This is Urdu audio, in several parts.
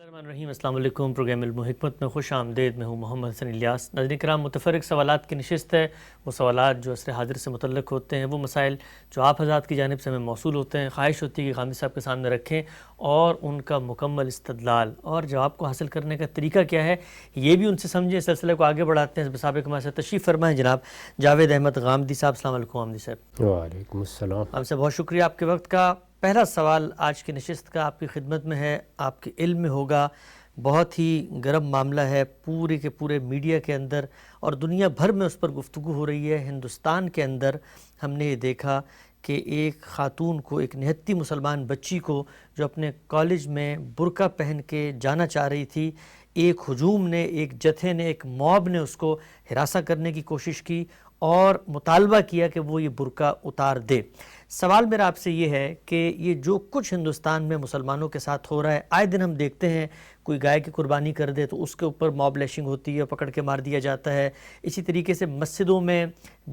الرحمن الرحیم۔ السلام علیکم۔ پروگرام علم و حکمت میں خوش آمدید۔ میں ہوں محمد حسن الیاس۔ ناظرین کرام، متفرق سوالات کی نشست ہے۔ وہ سوالات جو عصر حاضر سے متعلق ہوتے ہیں، وہ مسائل جو آپ حضرات کی جانب سے ہمیں موصول ہوتے ہیں، خواہش ہوتی ہے کہ غامدی صاحب کے سامنے رکھیں اور ان کا مکمل استدلال اور جواب کو حاصل کرنے کا طریقہ کیا ہے یہ بھی ان سے سمجھیں۔ اس سلسلے کو آگے بڑھاتے ہیں۔ اس بسابق ہمارے ساتھ تشریف فرمائیں جناب جاوید احمد غامدی صاحب۔ السلام علیکم غامدی صاحب۔ وعلیکم السلام۔ آپ سے بہت شکریہ آپ کے وقت کا۔ پہلا سوال آج کی نشست کا آپ کی خدمت میں ہے، آپ کے علم میں ہوگا، بہت ہی گرم معاملہ ہے، پورے کے پورے میڈیا کے اندر اور دنیا بھر میں اس پر گفتگو ہو رہی ہے۔ ہندوستان کے اندر ہم نے یہ دیکھا کہ ایک خاتون کو، ایک نہتی مسلمان بچی کو جو اپنے کالج میں برقع پہن کے جانا چاہ رہی تھی، ایک ہجوم نے، ایک جتھے نے، ایک موب نے اس کو ہراساں کرنے کی کوشش کی اور مطالبہ کیا کہ وہ یہ برقع اتار دے۔ سوال میرا آپ سے یہ ہے کہ یہ جو کچھ ہندوستان میں مسلمانوں کے ساتھ ہو رہا ہے، آئے دن ہم دیکھتے ہیں کوئی گائے کی قربانی کر دے تو اس کے اوپر موب لیشنگ ہوتی ہے، پکڑ کے مار دیا جاتا ہے۔ اسی طریقے سے مسجدوں میں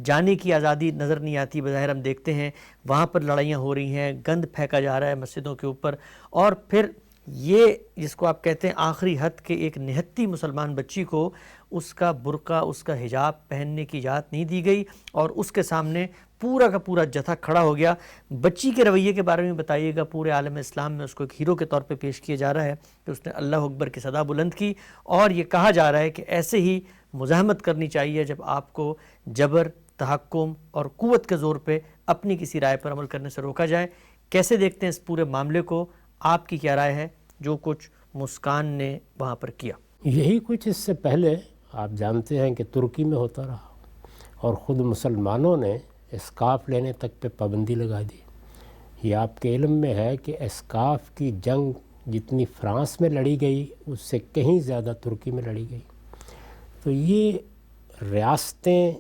جانے کی آزادی نظر نہیں آتی، بظاہر ہم دیکھتے ہیں وہاں پر لڑائیاں ہو رہی ہیں، گند پھینکا جا رہا ہے مسجدوں کے اوپر، اور پھر یہ جس کو آپ کہتے ہیں آخری حد کے ایک نہتی مسلمان بچی کو اس کا برقع، اس کا حجاب پہننے کی اجازت نہیں دی گئی اور اس کے سامنے پورا کا پورا جتھا کھڑا ہو گیا۔ بچی کے رویے کے بارے میں بتائیے گا۔ پورے عالم اسلام میں اس کو ایک ہیرو کے طور پہ پیش کیا جا رہا ہے کہ اس نے اللہ اکبر کی صدا بلند کی، اور یہ کہا جا رہا ہے کہ ایسے ہی مزاحمت کرنی چاہیے جب آپ کو جبر، تحکم اور قوت کے زور پہ اپنی کسی رائے پر عمل کرنے سے روکا جائے۔ کیسے دیکھتے ہیں اس پورے معاملے کو؟ آپ کی کیا رائے ہے جو کچھ مسکان نے وہاں پر کیا؟ یہی کچھ اس سے پہلے آپ جانتے ہیں کہ ترکی میں ہوتا رہا اور خود مسلمانوں نے اسکارف لینے تک پہ پابندی لگا دی۔ یہ آپ کے علم میں ہے کہ اسکارف کی جنگ جتنی فرانس میں لڑی گئی اس سے کہیں زیادہ ترکی میں لڑی گئی۔ تو یہ ریاستیں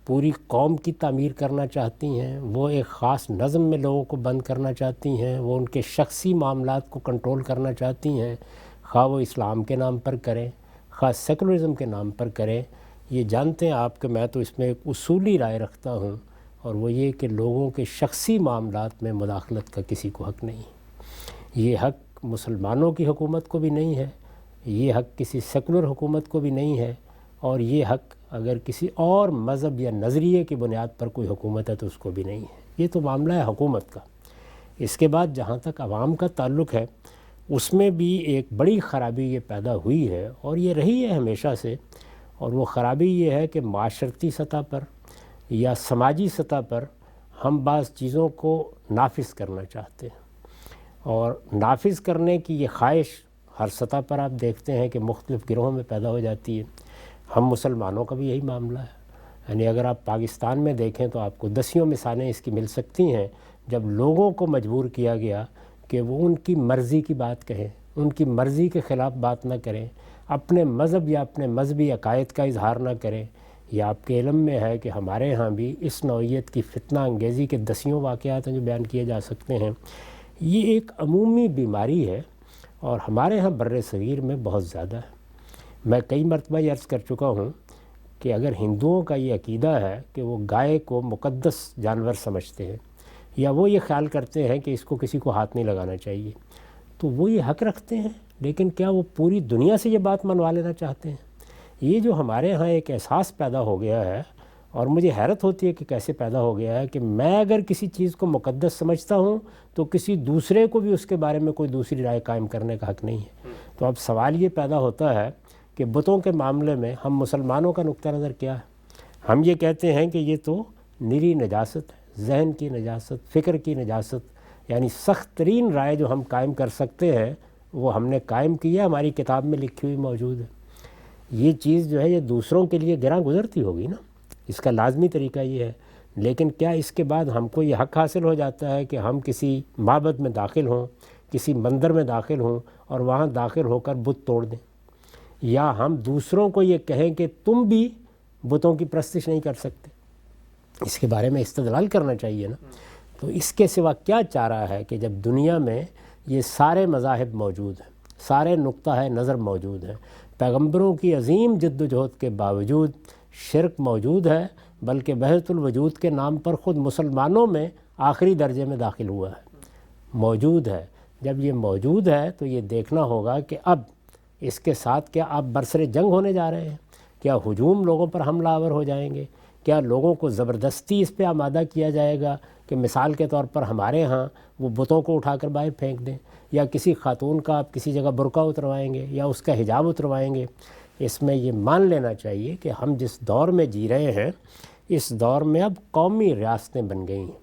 پوری قوم کی تعمیر کرنا چاہتی ہیں، وہ ایک خاص نظم میں لوگوں کو بند کرنا چاہتی ہیں، وہ ان کے شخصی معاملات کو کنٹرول کرنا چاہتی ہیں، خواہ وہ اسلام کے نام پر کریں، خواہ سیکولرزم کے نام پر کریں۔ یہ جانتے ہیں آپ کہ میں تو اس میں ایک اصولی رائے رکھتا ہوں، اور وہ یہ کہ لوگوں کے شخصی معاملات میں مداخلت کا کسی کو حق نہیں۔ یہ حق مسلمانوں کی حکومت کو بھی نہیں ہے، یہ حق کسی سیکولر حکومت کو بھی نہیں ہے، اور یہ حق اگر کسی اور مذہب یا نظریے کی بنیاد پر کوئی حکومت ہے تو اس کو بھی نہیں ہے۔ یہ تو معاملہ ہے حکومت کا۔ اس کے بعد جہاں تک عوام کا تعلق ہے، اس میں بھی ایک بڑی خرابی یہ پیدا ہوئی ہے اور یہ رہی ہے ہمیشہ سے، اور وہ خرابی یہ ہے کہ معاشرتی سطح پر یا سماجی سطح پر ہم بعض چیزوں کو نافذ کرنا چاہتے ہیں، اور نافذ کرنے کی یہ خواہش ہر سطح پر آپ دیکھتے ہیں کہ مختلف گروہوں میں پیدا ہو جاتی ہے۔ ہم مسلمانوں کا بھی یہی معاملہ ہے، یعنی اگر آپ پاکستان میں دیکھیں تو آپ کو دسیوں مثالیں اس کی مل سکتی ہیں جب لوگوں کو مجبور کیا گیا کہ وہ ان کی مرضی کی بات کہیں، ان کی مرضی کے خلاف بات نہ کریں، اپنے مذہب یا اپنے مذہبی عقائد کا اظہار نہ کریں۔ یہ آپ کے علم میں ہے کہ ہمارے ہاں بھی اس نوعیت کی فتنہ انگیزی کے دسیوں واقعات ہیں جو بیان کیے جا سکتے ہیں۔ یہ ایک عمومی بیماری ہے اور ہمارے ہاں بر صغیر میں بہت زیادہ ہے۔ میں کئی مرتبہ یہ عرض کر چکا ہوں کہ اگر ہندوؤں کا یہ عقیدہ ہے کہ وہ گائے کو مقدس جانور سمجھتے ہیں، یا وہ یہ خیال کرتے ہیں کہ اس کو کسی کو ہاتھ نہیں لگانا چاہیے، تو وہ یہ حق رکھتے ہیں، لیکن کیا وہ پوری دنیا سے یہ بات منوا لینا چاہتے ہیں؟ یہ جو ہمارے ہاں ایک احساس پیدا ہو گیا ہے، اور مجھے حیرت ہوتی ہے کہ کیسے پیدا ہو گیا ہے، کہ میں اگر کسی چیز کو مقدس سمجھتا ہوں تو کسی دوسرے کو بھی اس کے بارے میں کوئی دوسری رائے قائم کرنے کا حق نہیں ہے۔ تو اب سوال یہ پیدا ہوتا ہے کہ بتوں کے معاملے میں ہم مسلمانوں کا نقطہ نظر کیا ہے؟ ہم یہ کہتے ہیں کہ یہ تو نری نجاست ہے، ذہن کی نجاست، فکر کی نجاست، یعنی سخت ترین رائے جو ہم قائم کر سکتے ہیں وہ ہم نے قائم کی ہے، ہماری کتاب میں لکھی ہوئی موجود ہے۔ یہ چیز جو ہے یہ دوسروں کے لیے گراں گزرتی ہوگی نا، اس کا لازمی طریقہ یہ ہے، لیکن کیا اس کے بعد ہم کو یہ حق حاصل ہو جاتا ہے کہ ہم کسی معبد میں داخل ہوں، کسی مندر میں داخل ہوں اور وہاں داخل ہو کر بت توڑ دیں، یا ہم دوسروں کو یہ کہیں کہ تم بھی بتوں کی پرستش نہیں کر سکتے؟ اس کے بارے میں استدلال کرنا چاہیے نا۔ تو اس کے سوا کیا چارہ ہے کہ جب دنیا میں یہ سارے مذاہب موجود ہیں، سارے نقطہ نظر موجود ہیں، پیغمبروں کی عظیم جد و جہد کے باوجود شرک موجود ہے، بلکہ وحدت الوجود کے نام پر خود مسلمانوں میں آخری درجے میں داخل ہوا ہے، موجود ہے، جب یہ موجود ہے تو یہ دیکھنا ہوگا کہ اب اس کے ساتھ کیا آپ برسر جنگ ہونے جا رہے ہیں، کیا ہجوم لوگوں پر حملہ آور ہو جائیں گے، کیا لوگوں کو زبردستی اس پہ آمادہ کیا جائے گا کہ مثال کے طور پر ہمارے ہاں وہ بتوں کو اٹھا کر باہر پھینک دیں، یا کسی خاتون کا آپ کسی جگہ برقع اتروائیں گے یا اس کا حجاب اتروائیں گے۔ اس میں یہ مان لینا چاہیے کہ ہم جس دور میں جی رہے ہیں اس دور میں اب قومی ریاستیں بن گئی ہیں،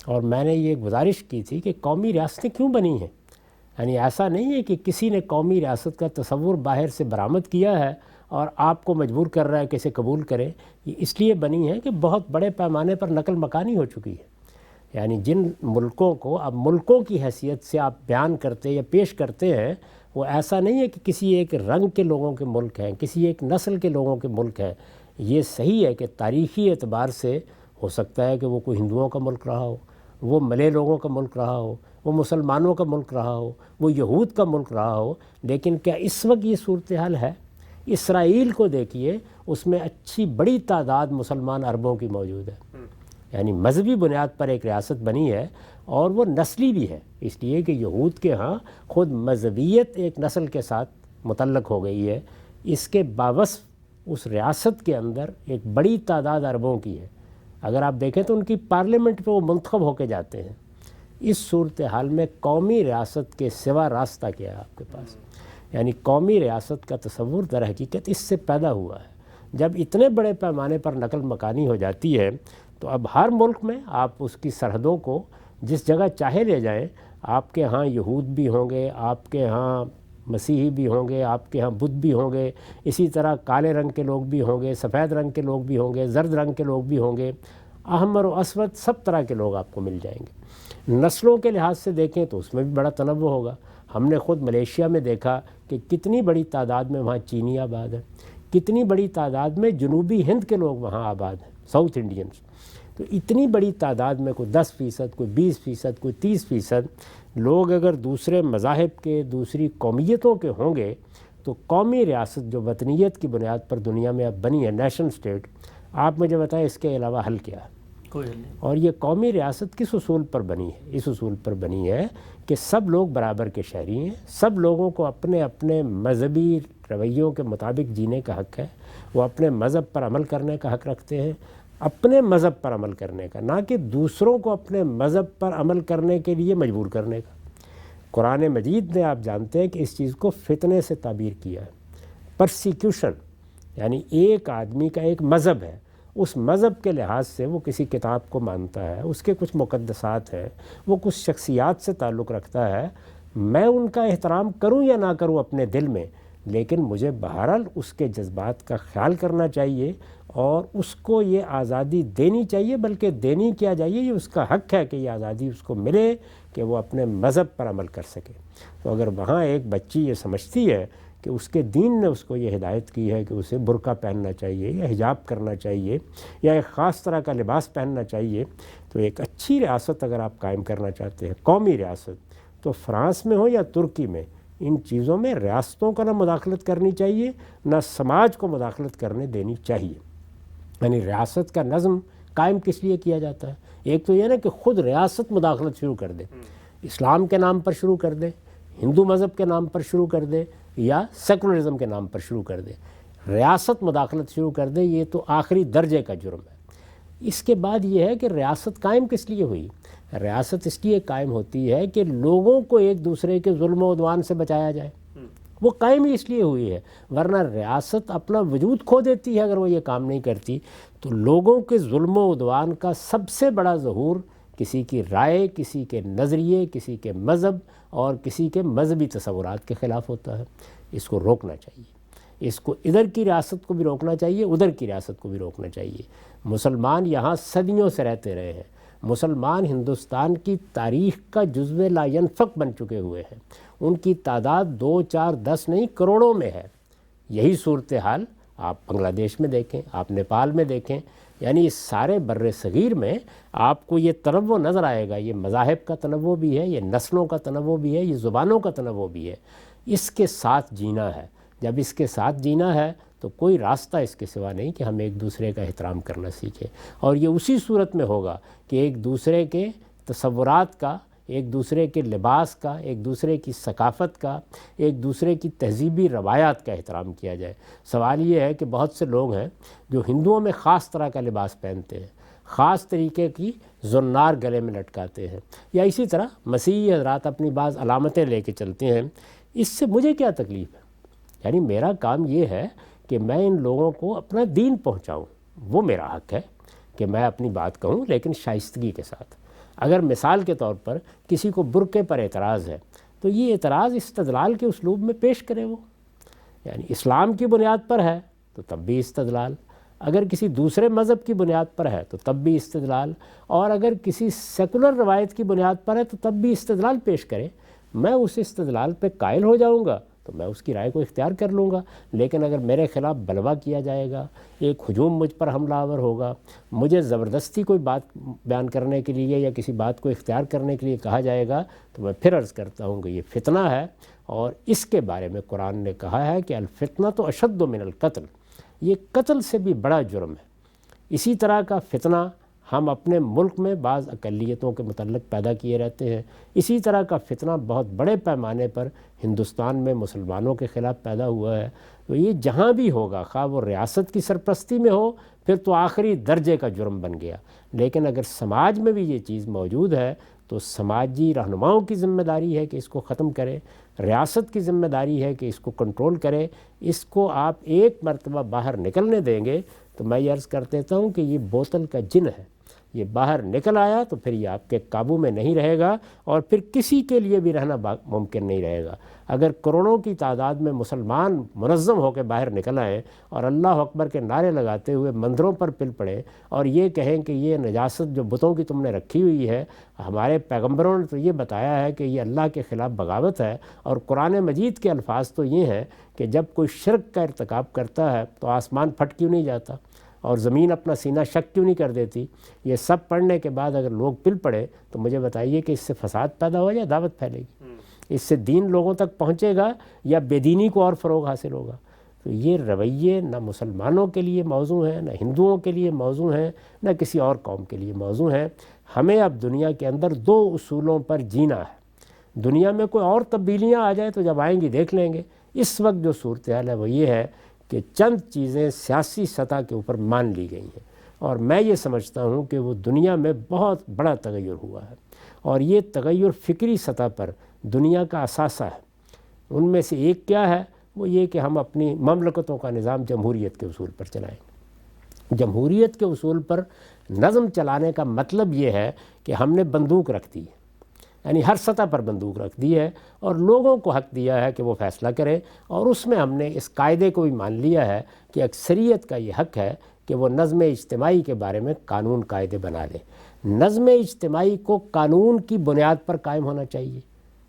اور میں نے یہ گزارش کی تھی کہ قومی ریاستیں کیوں بنی ہیں، یعنی ایسا نہیں ہے کہ کسی نے قومی ریاست کا تصور باہر سے برآمد کیا ہے اور آپ کو مجبور کر رہا ہے کہ اسے قبول کریں۔ یہ اس لیے بنی ہے کہ بہت بڑے پیمانے پر نقل مکانی ہو چکی ہے، یعنی جن ملکوں کو اب ملکوں کی حیثیت سے آپ بیان کرتے یا پیش کرتے ہیں وہ ایسا نہیں ہے کہ کسی ایک رنگ کے لوگوں کے ملک ہیں، کسی ایک نسل کے لوگوں کے ملک ہیں۔ یہ صحیح ہے کہ تاریخی اعتبار سے ہو سکتا ہے کہ وہ کوئی ہندوؤں کا ملک رہا ہو، وہ ملے لوگوں کا ملک رہا ہو، وہ مسلمانوں کا ملک رہا ہو، وہ یہود کا ملک رہا ہو، لیکن کیا اس وقت یہ صورتحال ہے؟ اسرائیل کو دیکھیے، اس میں اچھی بڑی تعداد مسلمان عربوں کی موجود ہے، یعنی مذہبی بنیاد پر ایک ریاست بنی ہے، اور وہ نسلی بھی ہے، اس لیے کہ یہود کے ہاں خود مذہبیت ایک نسل کے ساتھ متعلق ہو گئی ہے۔ اس کے باوصف اس ریاست کے اندر ایک بڑی تعداد عربوں کی ہے، اگر آپ دیکھیں تو ان کی پارلیمنٹ پہ وہ منتخب ہو کے جاتے ہیں۔ اس صورتحال میں قومی ریاست کے سوا راستہ کیا ہے آپ کے پاس؟ یعنی قومی ریاست کا تصور در حقیقت اس سے پیدا ہوا ہے۔ جب اتنے بڑے پیمانے پر نقل مکانی ہو جاتی ہے تو اب ہر ملک میں آپ اس کی سرحدوں کو جس جگہ چاہے لے جائیں، آپ کے ہاں یہود بھی ہوں گے، آپ کے ہاں مسیحی بھی ہوں گے، آپ کے ہاں بدھ بھی ہوں گے، اسی طرح کالے رنگ کے لوگ بھی ہوں گے، سفید رنگ کے لوگ بھی ہوں گے، زرد رنگ کے لوگ بھی ہوں گے، احمر و اسود سب طرح کے لوگ آپ کو مل جائیں گے۔ نسلوں کے لحاظ سے دیکھیں تو اس میں بھی بڑا تنوع ہوگا۔ ہم نے خود ملیشیا میں دیکھا کہ کتنی بڑی تعداد میں وہاں چینی آباد ہیں، کتنی بڑی تعداد میں جنوبی ہند کے لوگ وہاں آباد ہیں، ساؤتھ انڈینز۔ تو اتنی بڑی تعداد میں کوئی 10%، کوئی 20%، کوئی 30% لوگ اگر دوسرے مذاہب کے، دوسری قومیتوں کے ہوں گے تو قومی ریاست جو وطنیت کی بنیاد پر دنیا میں اب بنی ہے، نیشن سٹیٹ، آپ مجھے بتائیں اس کے علاوہ حل کیا ہے؟ کوئی حل نہیں۔ اور یہ قومی ریاست کس اصول پر بنی ہے؟ اس اصول پر بنی ہے کہ سب لوگ برابر کے شہری ہیں، سب لوگوں کو اپنے اپنے مذہبی رویوں کے مطابق جینے کا حق ہے، وہ اپنے مذہب پر عمل کرنے کا حق رکھتے ہیں، اپنے مذہب پر عمل کرنے کا، نہ کہ دوسروں کو اپنے مذہب پر عمل کرنے کے لیے مجبور کرنے کا۔ قرآن مجید نے آپ جانتے ہیں کہ اس چیز کو فتنے سے تعبیر کیا ہے، پرسیکیوشن، یعنی ایک آدمی کا ایک مذہب ہے، اس مذہب کے لحاظ سے وہ کسی کتاب کو مانتا ہے، اس کے کچھ مقدسات ہیں، وہ کچھ شخصیات سے تعلق رکھتا ہے، میں ان کا احترام کروں یا نہ کروں اپنے دل میں، لیکن مجھے بہرحال اس کے جذبات کا خیال کرنا چاہیے اور اس کو یہ آزادی دینی چاہیے، بلکہ دینی کیا چاہیے، یہ اس کا حق ہے کہ یہ آزادی اس کو ملے کہ وہ اپنے مذہب پر عمل کر سکے۔ تو اگر وہاں ایک بچی یہ سمجھتی ہے کہ اس کے دین نے اس کو یہ ہدایت کی ہے کہ اسے برقع پہننا چاہیے یا حجاب کرنا چاہیے یا ایک خاص طرح کا لباس پہننا چاہیے، تو ایک اچھی ریاست اگر آپ قائم کرنا چاہتے ہیں، قومی ریاست، تو فرانس میں ہو یا ترکی میں، ان چیزوں میں ریاستوں کو نہ مداخلت کرنی چاہیے، نہ سماج کو مداخلت کرنے دینی چاہیے۔ یعنی ریاست کا نظم قائم کس لیے کیا جاتا ہے؟ ایک تو یہ نا کہ خود ریاست مداخلت شروع کر دے، اسلام کے نام پر شروع کر دے، ہندو مذہب کے نام پر شروع کر دے، یا سیکولرزم کے نام پر شروع کر دے، ریاست مداخلت شروع کر دے، یہ تو آخری درجے کا جرم ہے۔ اس کے بعد یہ ہے کہ ریاست قائم کس لیے ہوئی؟ ریاست اس لیے قائم ہوتی ہے کہ لوگوں کو ایک دوسرے کے ظلم و عدوان سے بچایا جائے، وہ قائم ہی اس لیے ہوئی ہے، ورنہ ریاست اپنا وجود کھو دیتی ہے اگر وہ یہ کام نہیں کرتی۔ تو لوگوں کے ظلم و عدوان کا سب سے بڑا ظہور کسی کی رائے، کسی کے نظریے، کسی کے مذہب اور کسی کے مذہبی تصورات کے خلاف ہوتا ہے۔ اس کو روکنا چاہیے، اس کو ادھر کی ریاست کو بھی روکنا چاہیے، ادھر کی ریاست کو بھی روکنا چاہیے۔ مسلمان یہاں صدیوں سے رہتے رہے ہیں، مسلمان ہندوستان کی تاریخ کا جزو لا ینفک بن چکے ہوئے ہیں، ان کی تعداد 2، 4، 10 نہیں کروڑوں میں ہے۔ یہی صورتحال آپ بنگلہ دیش میں دیکھیں، آپ نیپال میں دیکھیں، یعنی اس سارے بر صغیر میں آپ کو یہ تنوع نظر آئے گا، یہ مذاہب کا تنوع بھی ہے، یہ نسلوں کا تنوع بھی ہے، یہ زبانوں کا تنوع بھی ہے۔ اس کے ساتھ جینا ہے، جب اس کے ساتھ جینا ہے تو کوئی راستہ اس کے سوا نہیں کہ ہم ایک دوسرے کا احترام کرنا سیکھیں، اور یہ اسی صورت میں ہوگا کہ ایک دوسرے کے تصورات کا ایک دوسرے کے لباس کا، ایک دوسرے کی ثقافت کا، ایک دوسرے کی تہذیبی روایات کا احترام کیا جائے۔ سوال یہ ہے کہ بہت سے لوگ ہیں جو ہندوؤں میں خاص طرح کا لباس پہنتے ہیں، خاص طریقے کی زنار گلے میں لٹکاتے ہیں، یا اسی طرح مسیحی حضرات اپنی بعض علامتیں لے کے چلتے ہیں۔ اس سے مجھے کیا تکلیف ہے؟ یعنی میرا کام یہ ہے کہ میں ان لوگوں کو اپنا دین پہنچاؤں، وہ میرا حق ہے کہ میں اپنی بات کہوں، لیکن شائستگی کے ساتھ۔ اگر مثال کے طور پر کسی کو برقعے پر اعتراض ہے تو یہ اعتراض استدلال کے اسلوب میں پیش کرے، وہ یعنی اسلام کی بنیاد پر ہے تو تب بھی استدلال، اگر کسی دوسرے مذہب کی بنیاد پر ہے تو تب بھی استدلال، اور اگر کسی سیکولر روایت کی بنیاد پر ہے تو تب بھی استدلال پیش کرے۔ میں اس استدلال پہ قائل ہو جاؤں گا تو میں اس کی رائے کو اختیار کر لوں گا، لیکن اگر میرے خلاف بلوا کیا جائے گا، ایک ہجوم مجھ پر حملہ آور ہوگا، مجھے زبردستی کوئی بات بیان کرنے کے لیے یا کسی بات کو اختیار کرنے کے لیے کہا جائے گا، تو میں پھر عرض کرتا ہوں کہ یہ فتنہ ہے، اور اس کے بارے میں قرآن نے کہا ہے کہ الفتنہ تو اشد من القتل، یہ قتل سے بھی بڑا جرم ہے۔ اسی طرح کا فتنہ ہم اپنے ملک میں بعض اقلیتوں کے متعلق پیدا کیے رہتے ہیں، اسی طرح کا فتنہ بہت بڑے پیمانے پر ہندوستان میں مسلمانوں کے خلاف پیدا ہوا ہے۔ تو یہ جہاں بھی ہوگا، خواہ وہ ریاست کی سرپرستی میں ہو، پھر تو آخری درجے کا جرم بن گیا، لیکن اگر سماج میں بھی یہ چیز موجود ہے تو سماجی رہنماؤں کی ذمہ داری ہے کہ اس کو ختم کرے، ریاست کی ذمہ داری ہے کہ اس کو کنٹرول کرے۔ اس کو آپ ایک مرتبہ باہر نکلنے دیں گے تو میں یہ عرض کر دیتا ہوں کہ یہ بوتل کا جن ہے، یہ باہر نکل آیا تو پھر یہ آپ کے قابو میں نہیں رہے گا، اور پھر کسی کے لیے بھی رہنا ممکن نہیں رہے گا۔ اگر کروڑوں کی تعداد میں مسلمان منظم ہو کے باہر نکل آئیں اور اللہ اکبر کے نعرے لگاتے ہوئے مندروں پر پل پڑے اور یہ کہیں کہ یہ نجاست جو بتوں کی تم نے رکھی ہوئی ہے، ہمارے پیغمبروں نے تو یہ بتایا ہے کہ یہ اللہ کے خلاف بغاوت ہے، اور قرآن مجید کے الفاظ تو یہ ہیں کہ جب کوئی شرک کا ارتکاب کرتا ہے تو آسمان پھٹ کیوں نہیں جاتا اور زمین اپنا سینہ شک کیوں نہیں کر دیتی؟ یہ سب پڑھنے کے بعد اگر لوگ پل پڑے تو مجھے بتائیے کہ اس سے فساد پیدا ہو یا دعوت پھیلے گی؟ اس سے دین لوگوں تک پہنچے گا یا بے دینی کو اور فروغ حاصل ہوگا؟ تو یہ رویے نہ مسلمانوں کے لیے موضوع ہیں، نہ ہندوؤں کے لیے موضوع ہیں، نہ کسی اور قوم کے لیے موضوع ہیں۔ ہمیں اب دنیا کے اندر دو اصولوں پر جینا ہے۔ دنیا میں کوئی اور تبدیلیاں آ جائیں تو جب آئیں گی دیکھ لیں گے۔ اس وقت جو صورتحال ہے وہ یہ ہے کہ چند چیزیں سیاسی سطح کے اوپر مان لی گئی ہیں، اور میں یہ سمجھتا ہوں کہ وہ دنیا میں بہت بڑا تغیر ہوا ہے، اور یہ تغیر فکری سطح پر دنیا کا اثاثہ ہے۔ ان میں سے ایک کیا ہے؟ وہ یہ کہ ہم اپنی مملکتوں کا نظام جمہوریت کے اصول پر چلائیں۔ جمہوریت کے اصول پر نظم چلانے کا مطلب یہ ہے کہ ہم نے بندوق رکھ دی ہے، یعنی ہر سطح پر بندوق رکھ دی ہے، اور لوگوں کو حق دیا ہے کہ وہ فیصلہ کریں، اور اس میں ہم نے اس قاعدے کو بھی مان لیا ہے کہ اکثریت کا یہ حق ہے کہ وہ نظم اجتماعی کے بارے میں قانون قاعدے بنا لے۔ نظم اجتماعی کو قانون کی بنیاد پر قائم ہونا چاہیے۔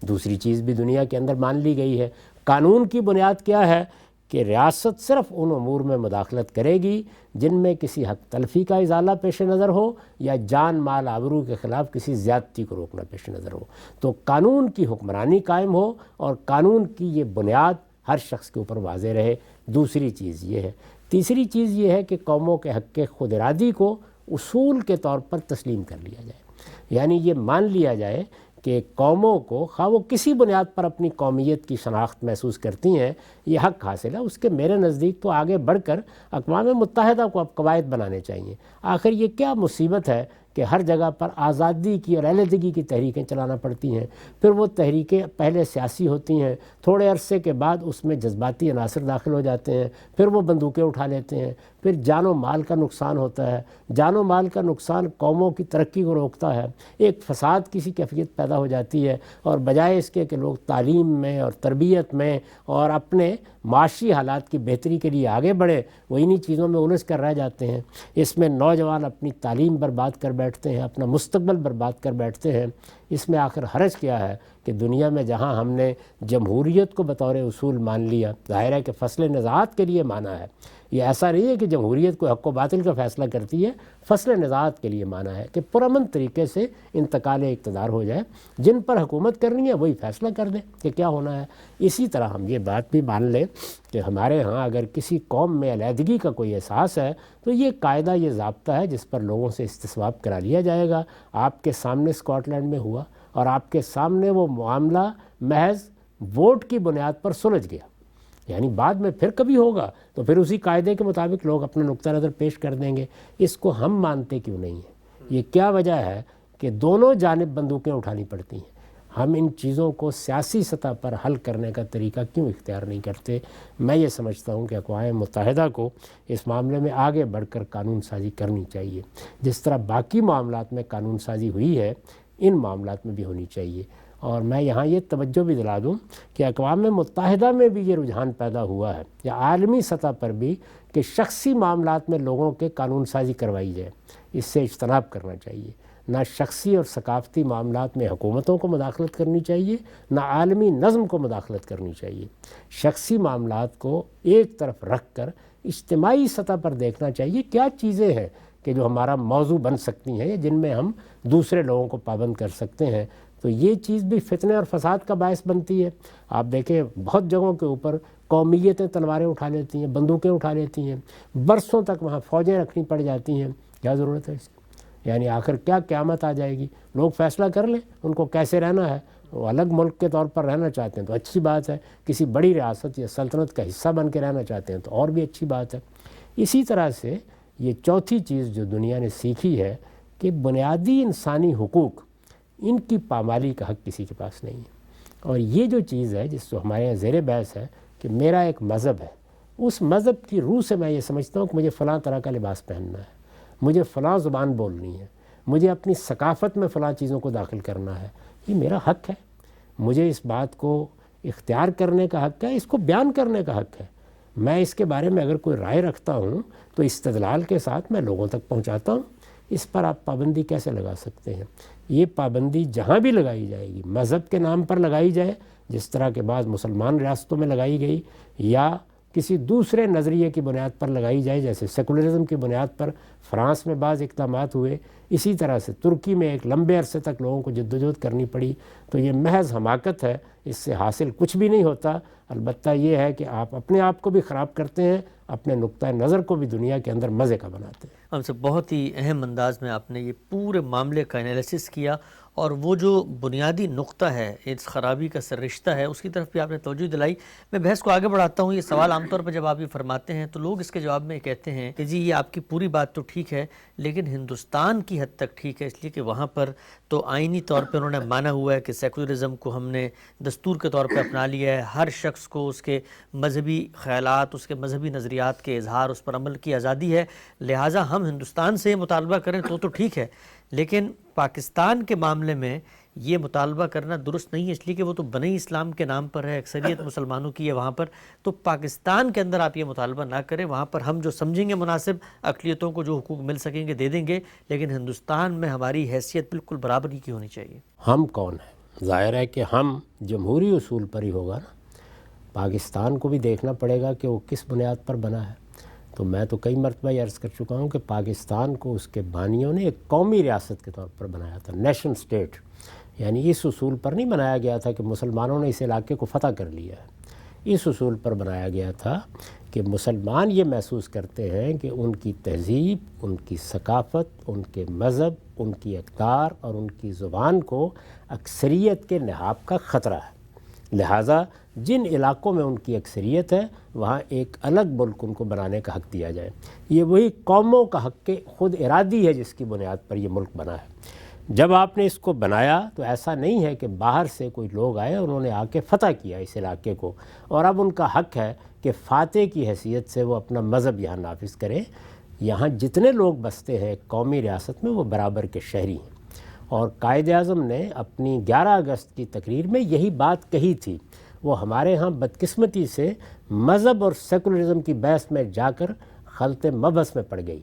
دوسری چیز بھی دنیا کے اندر مان لی گئی ہے۔ قانون کی بنیاد کیا ہے؟ کہ ریاست صرف ان امور میں مداخلت کرے گی جن میں کسی حق تلفی کا ازالہ پیش نظر ہو یا جان مال آبرو کے خلاف کسی زیادتی کو روکنا پیش نظر ہو۔ تو قانون کی حکمرانی قائم ہو اور قانون کی یہ بنیاد ہر شخص کے اوپر واضح رہے۔ دوسری چیز یہ ہے۔ تیسری چیز یہ ہے کہ قوموں کے حق خود ارادی کو اصول کے طور پر تسلیم کر لیا جائے، یعنی یہ مان لیا جائے کہ قوموں کو خواہ وہ کسی بنیاد پر اپنی قومیت کی شناخت محسوس کرتی ہیں، یہ حق حاصل ہے۔ اس کے میرے نزدیک تو آگے بڑھ کر اقوام متحدہ کو اب قواعد بنانے چاہیے۔ آخر یہ کیا مصیبت ہے کہ ہر جگہ پر آزادی کی اور علیحدگی کی تحریکیں چلانا پڑتی ہیں، پھر وہ تحریکیں پہلے سیاسی ہوتی ہیں، تھوڑے عرصے کے بعد اس میں جذباتی عناصر داخل ہو جاتے ہیں، پھر وہ بندوقیں اٹھا لیتے ہیں، پھر جان و مال کا نقصان ہوتا ہے۔ جان و مال کا نقصان قوموں کی ترقی کو روکتا ہے، ایک فساد کی سی کیفیت پیدا ہو جاتی ہے، اور بجائے اس کے کہ لوگ تعلیم میں اور تربیت میں اور اپنے معاشی حالات کی بہتری کے لیے آگے بڑھے، وہ انہی چیزوں میں الجھ کر رہ جاتے ہیں۔ اس میں نوجوان اپنی تعلیم برباد کر بیٹھتے ہیں، اپنا مستقبل برباد کر بیٹھتے ہیں۔ اس میں آخر حرج کیا ہے کہ دنیا میں جہاں ہم نے جمہوریت کو بطور اصول مان لیا، ظاہر ہے کہ فصل نزاعت کے لیے مانا ہے۔ یہ ایسا نہیں ہے کہ جمہوریت کو حق و باطل کا فیصلہ کرتی ہے، فصل نزاعت کے لیے مانا ہے کہ پرامن طریقے سے انتقال اقتدار ہو جائے، جن پر حکومت کرنی ہے وہی فیصلہ کر دیں کہ کیا ہونا ہے۔ اسی طرح ہم یہ بات بھی مان لیں کہ ہمارے ہاں اگر کسی قوم میں علیحدگی کا کوئی احساس ہے تو یہ قاعدہ، یہ ضابطہ ہے جس پر لوگوں سے استصواب کرا لیا جائے گا۔ آپ کے سامنے اسکاٹ لینڈ میں ہوا، اور آپ کے سامنے وہ معاملہ محض ووٹ کی بنیاد پر سلجھ گیا، یعنی بعد میں پھر کبھی ہوگا تو پھر اسی قاعدے کے مطابق لوگ اپنا نقطہ نظر پیش کر دیں گے۔ اس کو ہم مانتے کیوں نہیں ہیں؟ یہ کیا وجہ ہے کہ دونوں جانب بندوقیں اٹھانی پڑتی ہیں؟ ہم ان چیزوں کو سیاسی سطح پر حل کرنے کا طریقہ کیوں اختیار نہیں کرتے؟ میں یہ سمجھتا ہوں کہ اقوام متحدہ کو اس معاملے میں آگے بڑھ کر قانون سازی کرنی چاہیے، جس طرح باقی معاملات میں قانون سازی ہوئی ہے ان معاملات میں بھی ہونی چاہیے۔ اور میں یہاں یہ توجہ بھی دلا دوں کہ اقوام متحدہ میں بھی یہ رجحان پیدا ہوا ہے یا عالمی سطح پر بھی کہ شخصی معاملات میں لوگوں کے قانون سازی کروائی جائے، اس سے اجتناب کرنا چاہیے۔ نہ شخصی اور ثقافتی معاملات میں حکومتوں کو مداخلت کرنی چاہیے، نہ عالمی نظم کو مداخلت کرنی چاہیے۔ شخصی معاملات کو ایک طرف رکھ کر اجتماعی سطح پر دیکھنا چاہیے کیا چیزیں ہیں کہ جو ہمارا موضوع بن سکتی ہیں، جن میں ہم دوسرے لوگوں کو پابند کر سکتے ہیں۔ تو یہ چیز بھی فتنے اور فساد کا باعث بنتی ہے۔ آپ دیکھیں بہت جگہوں کے اوپر قومیتیں تلواریں اٹھا لیتی ہیں، بندوقیں اٹھا لیتی ہیں، برسوں تک وہاں فوجیں رکھنی پڑ جاتی ہیں۔ کیا ضرورت ہے اس کی؟ یعنی آخر کیا قیامت آ جائے گی؟ لوگ فیصلہ کر لیں ان کو کیسے رہنا ہے، وہ الگ ملک کے طور پر رہنا چاہتے ہیں تو اچھی بات ہے، کسی بڑی ریاست یا سلطنت کا حصہ بن کے رہنا چاہتے ہیں تو اور بھی اچھی بات ہے۔ اسی طرح سے یہ چوتھی چیز جو دنیا نے سیکھی ہے کہ بنیادی انسانی حقوق ان کی پامالی کا حق کسی کے پاس نہیں ہے۔ اور یہ جو چیز ہے جس کو ہمارے یہاں زیر بحث ہے کہ میرا ایک مذہب ہے، اس مذہب کی روح سے میں یہ سمجھتا ہوں کہ مجھے فلاں طرح کا لباس پہننا ہے، مجھے فلاں زبان بولنی ہے، مجھے اپنی ثقافت میں فلاں چیزوں کو داخل کرنا ہے، یہ میرا حق ہے۔ مجھے اس بات کو اختیار کرنے کا حق ہے، اس کو بیان کرنے کا حق ہے۔ میں اس کے بارے میں اگر کوئی رائے رکھتا ہوں تو استدلال کے ساتھ میں لوگوں تک پہنچاتا ہوں۔ اس پر آپ پابندی کیسے لگا سکتے ہیں؟ یہ پابندی جہاں بھی لگائی جائے گی، مذہب کے نام پر لگائی جائے جس طرح کے بعض مسلمان ریاستوں میں لگائی گئی، یا کسی دوسرے نظریے کی بنیاد پر لگائی جائے جیسے سیکولرزم کی بنیاد پر فرانس میں بعض اقدامات ہوئے، اسی طرح سے ترکی میں ایک لمبے عرصے تک لوگوں کو جدوجہد کرنی پڑی، تو یہ محض حماقت ہے، اس سے حاصل کچھ بھی نہیں ہوتا۔ البتہ یہ ہے کہ آپ اپنے آپ کو بھی خراب کرتے ہیں، اپنے نقطہ نظر کو بھی دنیا کے اندر مزے کا بناتے ہیں۔ ہم سے بہت ہی اہم انداز میں آپ نے یہ پورے معاملے کا انالیسس کیا، اور وہ جو بنیادی نقطہ ہے اس خرابی کا سر رشتہ ہے اس کی طرف بھی آپ نے توجہ دلائی۔ میں بحث کو آگے بڑھاتا ہوں۔ یہ سوال عام طور پر جب آپ یہ فرماتے ہیں تو لوگ اس کے جواب میں کہتے ہیں کہ جی یہ آپ کی پوری بات تو ٹھیک ہے، لیکن ہندوستان کی حد تک ٹھیک ہے، اس لیے کہ وہاں پر تو آئینی طور پہ انہوں نے مانا ہوا ہے کہ سیکولرزم کو ہم نے دستور کے طور پہ اپنا لیا ہے، ہر شخص کو اس کے مذہبی خیالات، اس کے مذہبی نظریات کے اظہار، اس پر عمل کی آزادی ہے، لہٰذا ہم ہندوستان سے مطالبہ کریں تو ٹھیک ہے۔ لیکن پاکستان کے معاملے میں یہ مطالبہ کرنا درست نہیں ہے، اس لیے کہ وہ تو بنی اسلام کے نام پر ہے، اکثریت مسلمانوں کی ہے وہاں پر، تو پاکستان کے اندر آپ یہ مطالبہ نہ کریں، وہاں پر ہم جو سمجھیں گے مناسب اقلیتوں کو جو حقوق مل سکیں گے دے دیں گے، لیکن ہندوستان میں ہماری حیثیت بالکل برابری کی ہونی چاہیے۔ ہم کون ہیں؟ ظاہر ہے کہ ہم جمہوری اصول پر ہی ہوگا نا۔ پاکستان کو بھی دیکھنا پڑے گا کہ وہ کس بنیاد پر بنا ہے۔ تو میں تو کئی مرتبہ یہ عرض کر چکا ہوں کہ پاکستان کو اس کے بانیوں نے ایک قومی ریاست کے طور پر بنایا تھا، نیشن سٹیٹ، یعنی اس اصول پر نہیں بنایا گیا تھا کہ مسلمانوں نے اس علاقے کو فتح کر لیا ہے۔ اس اصول پر بنایا گیا تھا کہ مسلمان یہ محسوس کرتے ہیں کہ ان کی تہذیب، ان کی ثقافت، ان کے مذہب، ان کی اقدار اور ان کی زبان کو اکثریت کے نہاب کا خطرہ ہے، لہٰذا جن علاقوں میں ان کی اکثریت ہے وہاں ایک الگ ملک ان کو بنانے کا حق دیا جائے۔ یہ وہی قوموں کا حق خود ارادی ہے جس کی بنیاد پر یہ ملک بنا ہے۔ جب آپ نے اس کو بنایا تو ایسا نہیں ہے کہ باہر سے کوئی لوگ آئے، انہوں نے آ کے فتح کیا اس علاقے کو، اور اب ان کا حق ہے کہ فاتح کی حیثیت سے وہ اپنا مذہب یہاں نافذ کریں۔ یہاں جتنے لوگ بستے ہیں قومی ریاست میں وہ برابر کے شہری ہیں، اور قائد اعظم نے اپنی 11 اگست کی تقریر میں یہی بات کہی تھی۔ وہ ہمارے ہاں بدقسمتی سے مذہب اور سیکولرزم کی بحث میں جا کر خلط مبحث میں پڑ گئی۔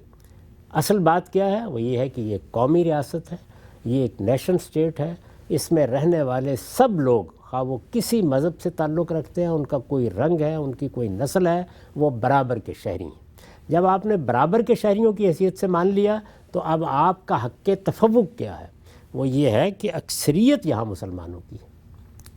اصل بات کیا ہے؟ وہ یہ ہے کہ یہ قومی ریاست ہے، یہ ایک نیشن سٹیٹ ہے، اس میں رہنے والے سب لوگ خواہ وہ کسی مذہب سے تعلق رکھتے ہیں، ان کا کوئی رنگ ہے، ان کی کوئی نسل ہے، وہ برابر کے شہری ہیں۔ جب آپ نے برابر کے شہریوں کی حیثیت سے مان لیا تو اب آپ کا حق تفوق کیا ہے؟ وہ یہ ہے کہ اکثریت یہاں مسلمانوں کی ہے،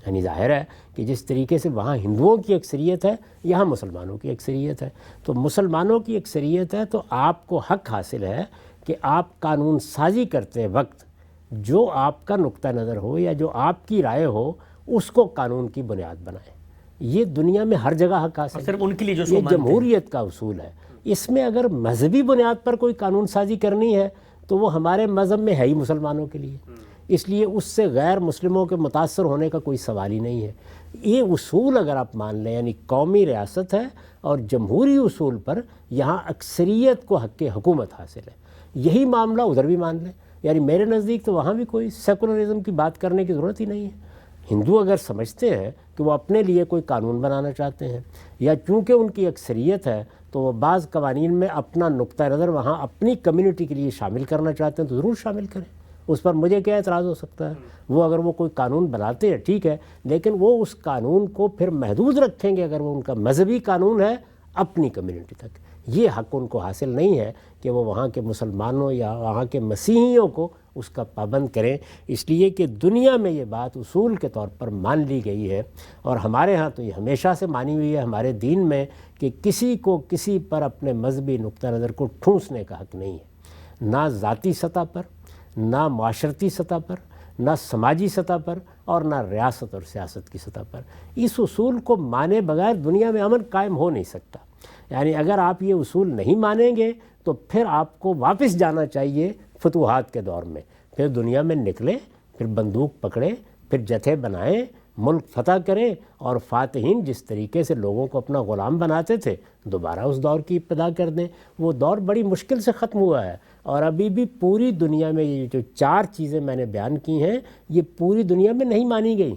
یعنی ظاہر ہے کہ جس طریقے سے وہاں ہندوؤں کی اکثریت ہے یہاں مسلمانوں کی اکثریت ہے، تو مسلمانوں کی اکثریت ہے تو آپ کو حق حاصل ہے کہ آپ قانون سازی کرتے وقت جو آپ کا نقطہ نظر ہو یا جو آپ کی رائے ہو اس کو قانون کی بنیاد بنائیں. یہ دنیا میں ہر جگہ حق حاصل ہے. صرف ان کے لیے جو یہ جمہوریت کا اصول ہے. اس میں اگر مذہبی بنیاد پر کوئی قانون سازی کرنی ہے تو وہ ہمارے مذہب میں ہے ہی مسلمانوں کے لیے، اس لیے اس سے غیر مسلموں کے متاثر ہونے کا کوئی سوال ہی نہیں ہے. یہ اصول اگر آپ مان لیں، یعنی قومی ریاست ہے اور جمہوری اصول پر یہاں اکثریت کو حق حکومت حاصل ہے. یہی معاملہ ادھر بھی مان لیں. یعنی میرے نزدیک تو وہاں بھی کوئی سیکولرزم کی بات کرنے کی ضرورت ہی نہیں ہے. ہندو اگر سمجھتے ہیں کہ وہ اپنے لیے کوئی قانون بنانا چاہتے ہیں یا چونکہ ان کی اکثریت ہے تو وہ بعض قوانین میں اپنا نقطہ نظر وہاں اپنی کمیونٹی کے لیے شامل کرنا چاہتے ہیں تو ضرور شامل کریں. اس پر مجھے کیا اعتراض ہو سکتا ہے؟ وہ اگر وہ کوئی قانون بناتے ہیں ٹھیک ہے، لیکن وہ اس قانون کو پھر محدود رکھیں گے اگر وہ ان کا مذہبی قانون ہے اپنی کمیونٹی تک. یہ حق ان کو حاصل نہیں ہے کہ وہ وہاں کے مسلمانوں یا وہاں کے مسیحیوں کو اس کا پابند کریں. اس لیے کہ دنیا میں یہ بات اصول کے طور پر مان لی گئی ہے اور ہمارے ہاں تو یہ ہمیشہ سے مانی ہوئی ہے ہمارے دین میں کہ کسی کو کسی پر اپنے مذہبی نقطہ نظر کو ٹھونسنے کا حق نہیں ہے، نہ ذاتی سطح پر، نہ معاشرتی سطح پر، نہ سماجی سطح پر اور نہ ریاست اور سیاست کی سطح پر. اس اصول کو مانے بغیر دنیا میں امن قائم ہو نہیں سکتا. یعنی اگر آپ یہ اصول نہیں مانیں گے تو پھر آپ کو واپس جانا چاہیے فتوحات کے دور میں. پھر دنیا میں نکلیں، پھر بندوق پکڑیں، پھر جتھے بنائیں، ملک فتح کریں اور فاتحین جس طریقے سے لوگوں کو اپنا غلام بناتے تھے دوبارہ اس دور کی ابتدا کر دیں. وہ دور بڑی مشکل سے ختم ہوا ہے اور ابھی بھی پوری دنیا میں یہ جو 4 چیزیں میں نے بیان کی ہیں یہ پوری دنیا میں نہیں مانی گئی.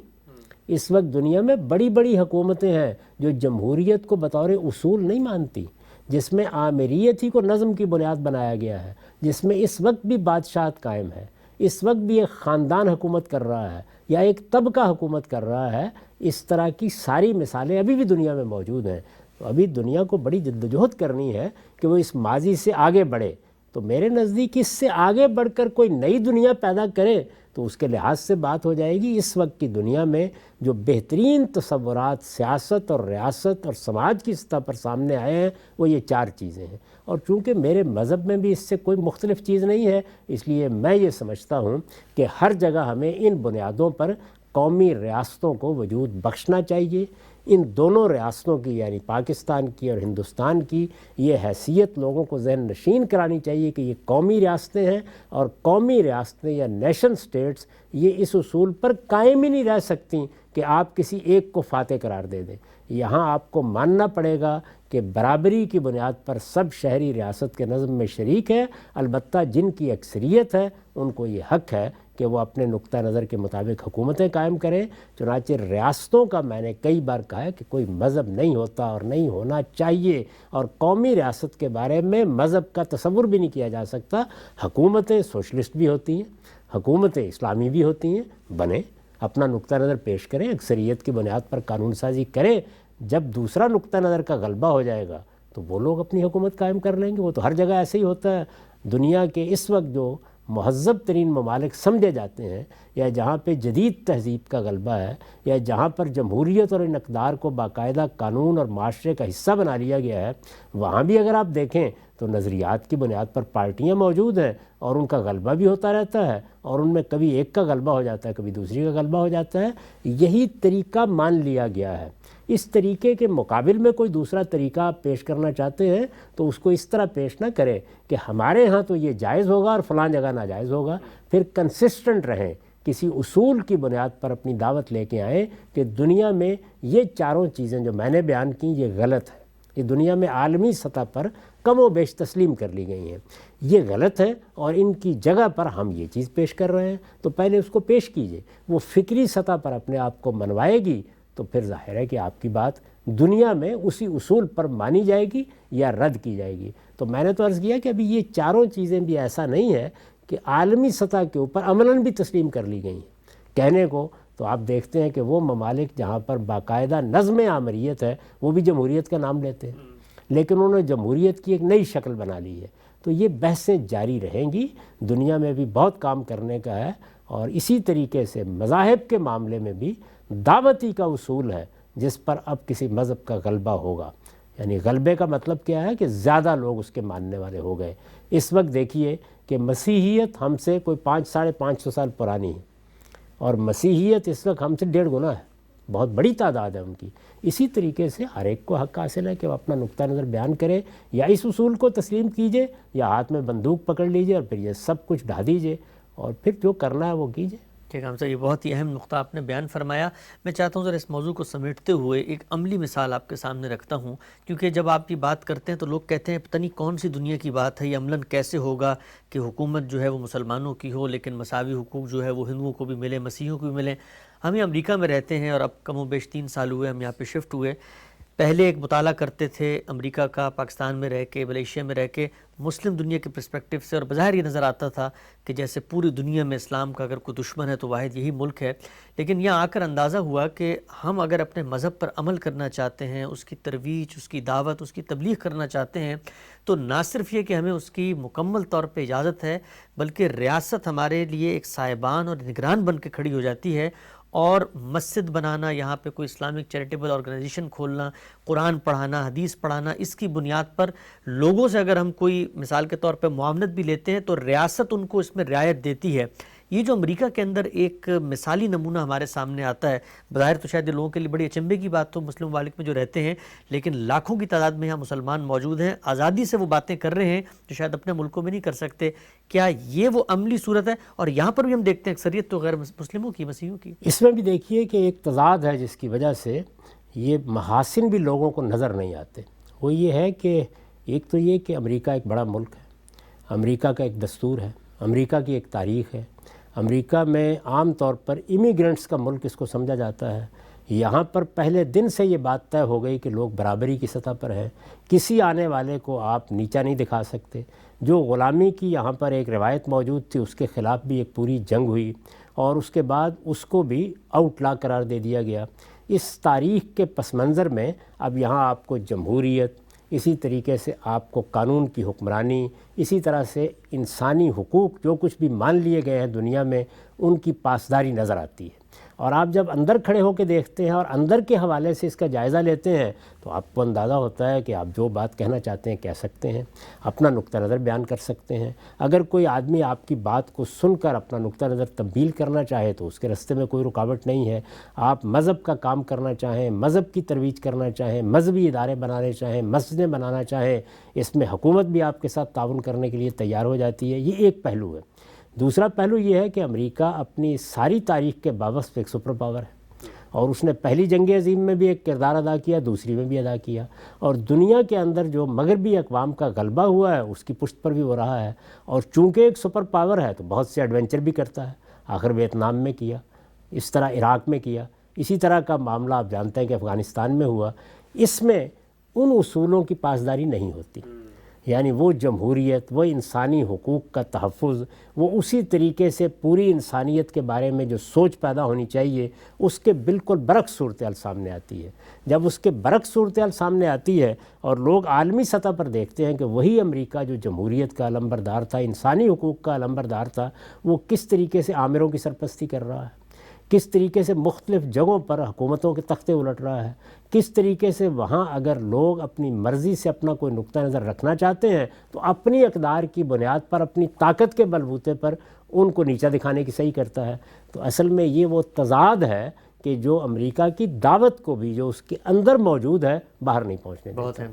اس وقت دنیا میں بڑی بڑی حکومتیں ہیں جو جمہوریت کو بطور اصول نہیں مانتی، جس میں آمریت ہی کو نظم کی بنیاد بنایا گیا ہے، جس میں اس وقت بھی بادشاہت قائم ہے، اس وقت بھی ایک خاندان حکومت کر رہا ہے یا ایک طبقہ حکومت کر رہا ہے. اس طرح کی ساری مثالیں ابھی بھی دنیا میں موجود ہیں. تو ابھی دنیا کو بڑی جدوجہد کرنی ہے کہ وہ اس ماضی سے آگے بڑھے. تو میرے نزدیک اس سے آگے بڑھ کر کوئی نئی دنیا پیدا کرے تو اس کے لحاظ سے بات ہو جائے گی. اس وقت کی دنیا میں جو بہترین تصورات سیاست اور ریاست اور سماج کی سطح پر سامنے آئے ہیں وہ یہ 4 چیزیں ہیں. اور چونکہ میرے مذہب میں بھی اس سے کوئی مختلف چیز نہیں ہے اس لیے میں یہ سمجھتا ہوں کہ ہر جگہ ہمیں ان بنیادوں پر قومی ریاستوں کو وجود بخشنا چاہیے. ان دونوں ریاستوں کی یعنی پاکستان کی اور ہندوستان کی یہ حیثیت لوگوں کو ذہن نشین کرانی چاہیے کہ یہ قومی ریاستیں ہیں اور قومی ریاستیں یا نیشن سٹیٹس یہ اس اصول پر قائم ہی نہیں رہ سکتی کہ آپ کسی ایک کو فاتح قرار دے دیں. یہاں آپ کو ماننا پڑے گا کہ برابری کی بنیاد پر سب شہری ریاست کے نظم میں شریک ہے، البتہ جن کی اکثریت ہے ان کو یہ حق ہے کہ وہ اپنے نقطہ نظر کے مطابق حکومتیں قائم کریں. چنانچہ ریاستوں کا میں نے کئی بار کہا ہے کہ کوئی مذہب نہیں ہوتا اور نہیں ہونا چاہیے اور قومی ریاست کے بارے میں مذہب کا تصور بھی نہیں کیا جا سکتا. حکومتیں سوشلسٹ بھی ہوتی ہیں، حکومتیں اسلامی بھی ہوتی ہیں، بنیں اپنا نقطہ نظر پیش کریں، اکثریت کی بنیاد پر قانون سازی کریں. جب دوسرا نقطہ نظر کا غلبہ ہو جائے گا تو وہ لوگ اپنی حکومت قائم کر لیں گے. وہ تو ہر جگہ ایسے ہی ہوتا ہے. دنیا کے اس وقت جو مہذب ترین ممالک سمجھے جاتے ہیں یا جہاں پہ جدید تہذیب کا غلبہ ہے یا جہاں پر جمہوریت اور ان اقدار کو باقاعدہ قانون اور معاشرے کا حصہ بنا لیا گیا ہے، وہاں بھی اگر آپ دیکھیں تو نظریات کی بنیاد پر پارٹیاں موجود ہیں اور ان کا غلبہ بھی ہوتا رہتا ہے اور ان میں کبھی ایک کا غلبہ ہو جاتا ہے کبھی دوسری کا غلبہ ہو جاتا ہے. یہی طریقہ مان لیا گیا ہے. اس طریقے کے مقابل میں کوئی دوسرا طریقہ آپ پیش کرنا چاہتے ہیں تو اس کو اس طرح پیش نہ کریں کہ ہمارے ہاں تو یہ جائز ہوگا اور فلاں جگہ ناجائز ہوگا. پھر کنسسٹنٹ رہیں، کسی اصول کی بنیاد پر اپنی دعوت لے کے آئیں کہ دنیا میں یہ 4 چیزیں جو میں نے بیان کی یہ غلط ہے. یہ دنیا میں عالمی سطح پر کم و بیش تسلیم کر لی گئی ہیں، یہ غلط ہے اور ان کی جگہ پر ہم یہ چیز پیش کر رہے ہیں. تو پہلے اس کو پیش کیجئے. وہ فکری سطح پر اپنے آپ کو منوائے گی تو پھر ظاہر ہے کہ آپ کی بات دنیا میں اسی اصول پر مانی جائے گی یا رد کی جائے گی. تو میں نے تو عرض کیا کہ ابھی یہ 4 چیزیں بھی ایسا نہیں ہے کہ عالمی سطح کے اوپر عملاً بھی تسلیم کر لی گئی ہیں. کہنے کو تو آپ دیکھتے ہیں کہ وہ ممالک جہاں پر باقاعدہ نظم آمریت ہے وہ بھی جمہوریت کا نام لیتے ہیں لیکن انہوں نے جمہوریت کی ایک نئی شکل بنا لی ہے. تو یہ بحثیں جاری رہیں گی. دنیا میں بھی بہت کام کرنے کا ہے اور اسی طریقے سے مذاہب کے معاملے میں بھی دعوتی کا اصول ہے جس پر اب کسی مذہب کا غلبہ ہوگا. یعنی غلبے کا مطلب کیا ہے کہ زیادہ لوگ اس کے ماننے والے ہو گئے. اس وقت دیکھیے کہ مسیحیت ہم سے کوئی 500-550 سال پرانی ہے، اور مسیحیت اس وقت ہم سے 1.5 گنا ہے، بہت بڑی تعداد ہے ان کی۔ اسی طریقے سے ہر ایک کو حق حاصل ہے کہ وہ اپنا نقطہ نظر بیان کرے، یا اس اصول کو تسلیم کیجئے یا ہاتھ میں بندوق پکڑ لیجئے اور پھر یہ سب کچھ ڈھا دیجئے، اور پھر جو کرنا ہے وہ کیجئے۔ ٹھیک ہے ہم صاحب، یہ بہت ہی اہم نقطہ آپ نے بیان فرمایا۔ میں چاہتا ہوں ذرا اس موضوع کو سمیٹتے ہوئے ایک عملی مثال آپ کے سامنے رکھتا ہوں، کیونکہ جب آپ کی بات کرتے ہیں تو لوگ کہتے ہیں پتہ نہیں کون سی دنیا کی بات ہے، یہ عملاً کیسے ہوگا کہ حکومت جو ہے وہ مسلمانوں کی ہو لیکن مساوی حقوق جو ہے وہ ہندوؤں کو بھی ملے، مسیحیوں کو بھی ملے۔ ہم یہ امریکہ میں رہتے ہیں اور اب کم و بیش 3 سال ہوئے ہم یہاں پہ شفٹ ہوئے۔ پہلے ایک مطالعہ کرتے تھے امریکہ کا، پاکستان میں رہ کے، ملیشیا میں رہ کے، مسلم دنیا کے پرسپیکٹو سے، اور بظاہر یہ نظر آتا تھا کہ جیسے پوری دنیا میں اسلام کا اگر کوئی دشمن ہے تو واحد یہی ملک ہے۔ لیکن یہاں آ کر اندازہ ہوا کہ ہم اگر اپنے مذہب پر عمل کرنا چاہتے ہیں، اس کی ترویج، اس کی دعوت، اس کی تبلیغ کرنا چاہتے ہیں، تو نہ صرف یہ کہ ہمیں اس کی مکمل طور پہ اجازت ہے، بلکہ ریاست ہمارے لیے ایک سائبان اور نگران بن کے کھڑی ہو جاتی ہے، اور مسجد بنانا، یہاں پہ کوئی اسلامک چیریٹیبل آرگنائزیشن کھولنا، قرآن پڑھانا، حدیث پڑھانا، اس کی بنیاد پر لوگوں سے اگر ہم کوئی مثال کے طور پہ معاونت بھی لیتے ہیں تو ریاست ان کو اس میں رعایت دیتی ہے۔ یہ جو امریکہ کے اندر ایک مثالی نمونہ ہمارے سامنے آتا ہے، بظاہر تو شاید یہ لوگوں کے لیے بڑی اچنبے کی بات تو مسلم ممالک میں جو رہتے ہیں، لیکن لاکھوں کی تعداد میں یہاں مسلمان موجود ہیں، آزادی سے وہ باتیں کر رہے ہیں جو شاید اپنے ملکوں میں نہیں کر سکتے۔ کیا یہ وہ عملی صورت ہے؟ اور یہاں پر بھی ہم دیکھتے ہیں اکثریت تو غیر مسلموں کی، مسیحیوں کی۔ اس میں بھی دیکھیے کہ ایک تضاد ہے جس کی وجہ سے یہ محاسن بھی لوگوں کو نظر نہیں آتے۔ وہ یہ ہے کہ ایک تو یہ کہ امریکہ ایک بڑا ملک ہے، امریکہ کا ایک دستور ہے، امریکہ کی ایک تاریخ ہے، امریکہ میں عام طور پر امیگرنٹس کا ملک اس کو سمجھا جاتا ہے۔ یہاں پر پہلے دن سے یہ بات طے ہو گئی کہ لوگ برابری کی سطح پر ہیں، کسی آنے والے کو آپ نیچا نہیں دکھا سکتے۔ جو غلامی کی یہاں پر ایک روایت موجود تھی اس کے خلاف بھی ایک پوری جنگ ہوئی، اور اس کے بعد اس کو بھی آؤٹ لا قرار دے دیا گیا۔ اس تاریخ کے پس منظر میں اب یہاں آپ کو جمہوریت، اسی طریقے سے آپ کو قانون کی حکمرانی، اسی طرح سے انسانی حقوق جو کچھ بھی مان لیے گئے ہیں دنیا میں، ان کی پاسداری نظر آتی ہے۔ اور آپ جب اندر کھڑے ہو کے دیکھتے ہیں اور اندر کے حوالے سے اس کا جائزہ لیتے ہیں تو آپ کو اندازہ ہوتا ہے کہ آپ جو بات کہنا چاہتے ہیں کہہ سکتے ہیں، اپنا نقطہ نظر بیان کر سکتے ہیں۔ اگر کوئی آدمی آپ کی بات کو سن کر اپنا نقطہ نظر تبدیل کرنا چاہے تو اس کے راستے میں کوئی رکاوٹ نہیں ہے۔ آپ مذہب کا کام کرنا چاہیں، مذہب کی ترویج کرنا چاہیں، مذہبی ادارے بنانے چاہیں، مسجدیں بنانا چاہیں، اس میں حکومت بھی آپ کے ساتھ تعاون کرنے کے لیے تیار ہو جاتی ہے۔ یہ ایک پہلو ہے۔ دوسرا پہلو یہ ہے کہ امریکہ اپنی ساری تاریخ کے باوجود ایک سپر پاور ہے، اور اس نے پہلی جنگ عظیم میں بھی ایک کردار ادا کیا، دوسری میں بھی ادا کیا، اور دنیا کے اندر جو مغربی اقوام کا غلبہ ہوا ہے اس کی پشت پر بھی ہو رہا ہے۔ اور چونکہ ایک سپر پاور ہے تو بہت سے ایڈونچر بھی کرتا ہے، آخر ویتنام میں کیا، اس طرح عراق میں کیا، اسی طرح کا معاملہ آپ جانتے ہیں کہ افغانستان میں ہوا۔ اس میں ان اصولوں کی پاسداری نہیں ہوتی، یعنی وہ جمہوریت، وہ انسانی حقوق کا تحفظ، وہ اسی طریقے سے پوری انسانیت کے بارے میں جو سوچ پیدا ہونی چاہیے اس کے بالکل برعکس صورتحال سامنے آتی ہے۔ جب اس کے برعکس صورتحال سامنے آتی ہے اور لوگ عالمی سطح پر دیکھتے ہیں کہ وہی امریکہ جو جمہوریت کا علمبردار تھا، انسانی حقوق کا علمبردار تھا، وہ کس طریقے سے آمروں کی سرپرستی کر رہا ہے، کس طریقے سے مختلف جگہوں پر حکومتوں کے تختے الٹ رہا ہے، کس طریقے سے وہاں اگر لوگ اپنی مرضی سے اپنا کوئی نقطہ نظر رکھنا چاہتے ہیں تو اپنی اقدار کی بنیاد پر، اپنی طاقت کے بلبوتے پر ان کو نیچا دکھانے کی صحیح کرتا ہے۔ تو اصل میں یہ وہ تضاد ہے کہ جو امریکہ کی دعوت کو بھی جو اس کے اندر موجود ہے باہر نہیں پہنچنے دیتا۔ بہت ہے۔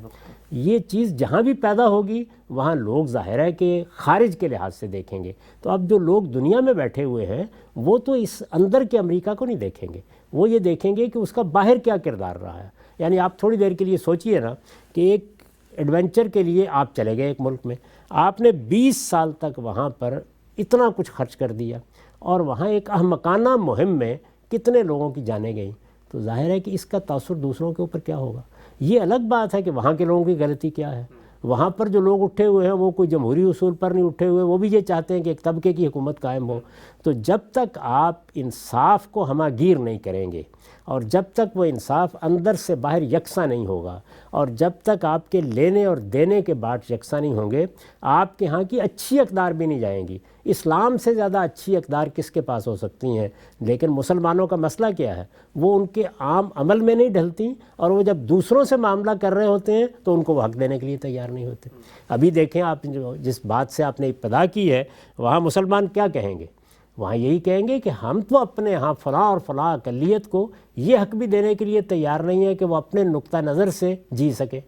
یہ چیز جہاں بھی پیدا ہوگی وہاں لوگ ظاہر ہے کہ خارج کے لحاظ سے دیکھیں گے۔ تو اب جو لوگ دنیا میں بیٹھے ہوئے ہیں وہ تو اس اندر کے امریکہ کو نہیں دیکھیں گے، وہ یہ دیکھیں گے کہ اس کا باہر کیا کردار رہا ہے۔ یعنی آپ تھوڑی دیر کے لیے سوچئے نا کہ ایک ایڈونچر کے لیے آپ چلے گئے ایک ملک میں، آپ نے 20 سال تک وہاں پر اتنا کچھ خرچ کر دیا، اور وہاں ایک احمقانہ مہم میں کتنے لوگوں کی جانیں گئیں، تو ظاہر ہے کہ اس کا تاثر دوسروں کے اوپر کیا ہوگا۔ یہ الگ بات ہے کہ وہاں کے لوگوں کی غلطی کیا ہے۔ وہاں پر جو لوگ اٹھے ہوئے ہیں وہ کوئی جمہوری اصول پر نہیں اٹھے ہوئے، وہ بھی یہ چاہتے ہیں کہ ایک طبقے کی حکومت قائم ہو۔ تو جب تک آپ انصاف کو ہماگیر نہیں کریں گے اور جب تک وہ انصاف اندر سے باہر یکساں نہیں ہوگا اور جب تک آپ کے لینے اور دینے کے باٹ یکساں نہیں ہوں گے، آپ کے ہاں کی اچھی اقدار بھی نہیں جائیں گی۔ اسلام سے زیادہ اچھی اقدار کس کے پاس ہو سکتی ہیں؟ لیکن مسلمانوں کا مسئلہ کیا ہے؟ وہ ان کے عام عمل میں نہیں ڈھلتی، اور وہ جب دوسروں سے معاملہ کر رہے ہوتے ہیں تو ان کو وہ حق دینے کے لیے تیار نہیں ہوتے۔ ابھی دیکھیں آپ جس بات سے آپ نے ابتدا کی ہے، وہاں مسلمان کیا کہیں گے؟ وہاں یہی کہیں گے کہ ہم تو اپنے ہاں فلاں اور فلاں اقلیت کو یہ حق بھی دینے کے لیے تیار نہیں ہے کہ وہ اپنے نقطہ نظر سے جی سکے،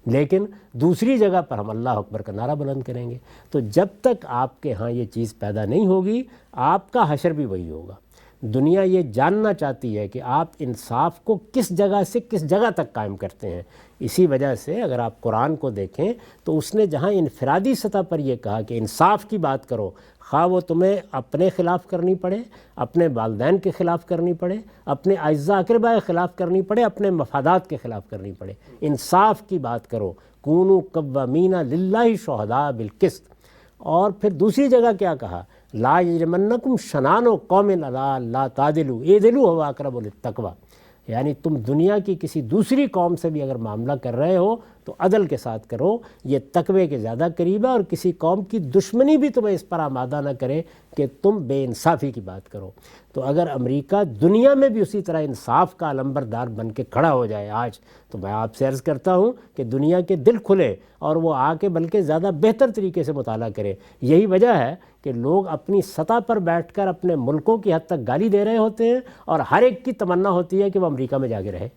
لیکن دوسری جگہ پر ہم اللہ اکبر کا نعرہ بلند کریں گے۔ تو جب تک آپ کے ہاں یہ چیز پیدا نہیں ہوگی، آپ کا حشر بھی وہی ہوگا۔ دنیا یہ جاننا چاہتی ہے کہ آپ انصاف کو کس جگہ سے کس جگہ تک قائم کرتے ہیں۔ اسی وجہ سے اگر آپ قرآن کو دیکھیں تو اس نے جہاں انفرادی سطح پر یہ کہا کہ انصاف کی بات کرو، خواہ وہ تمہیں اپنے خلاف کرنی پڑے، اپنے والدین کے خلاف کرنی پڑے، اپنے اعزاء اقرباء کے خلاف کرنی پڑے، اپنے مفادات کے خلاف کرنی پڑے، انصاف کی بات کرو، کونوا قوامین للہ شہداء بالقسط۔ اور پھر دوسری جگہ کیا کہا؟ لا یجرمنکم شنان قوم علی اللہ تعدلوا اعدلوا هو اقرب للتقوی، یعنی تم دنیا کی کسی دوسری قوم سے بھی اگر معاملہ کر رہے ہو تو عدل کے ساتھ کرو، یہ تقوی کے زیادہ قریب ہے، اور کسی قوم کی دشمنی بھی تمہیں اس پر آمادہ نہ کرے کہ تم بے انصافی کی بات کرو۔ تو اگر امریکہ دنیا میں بھی اسی طرح انصاف کا علمبردار بن کے کھڑا ہو جائے آج، تو میں آپ سے عرض کرتا ہوں کہ دنیا کے دل کھلے اور وہ آ کے بلکہ زیادہ بہتر طریقے سے مطالعہ کرے۔ یہی وجہ ہے کہ لوگ اپنی سطح پر بیٹھ کر اپنے ملکوں کی حد تک گالی دے رہے ہوتے ہیں، اور ہر ایک کی تمنا ہوتی ہے کہ وہ امریکہ میں جا کے رہے،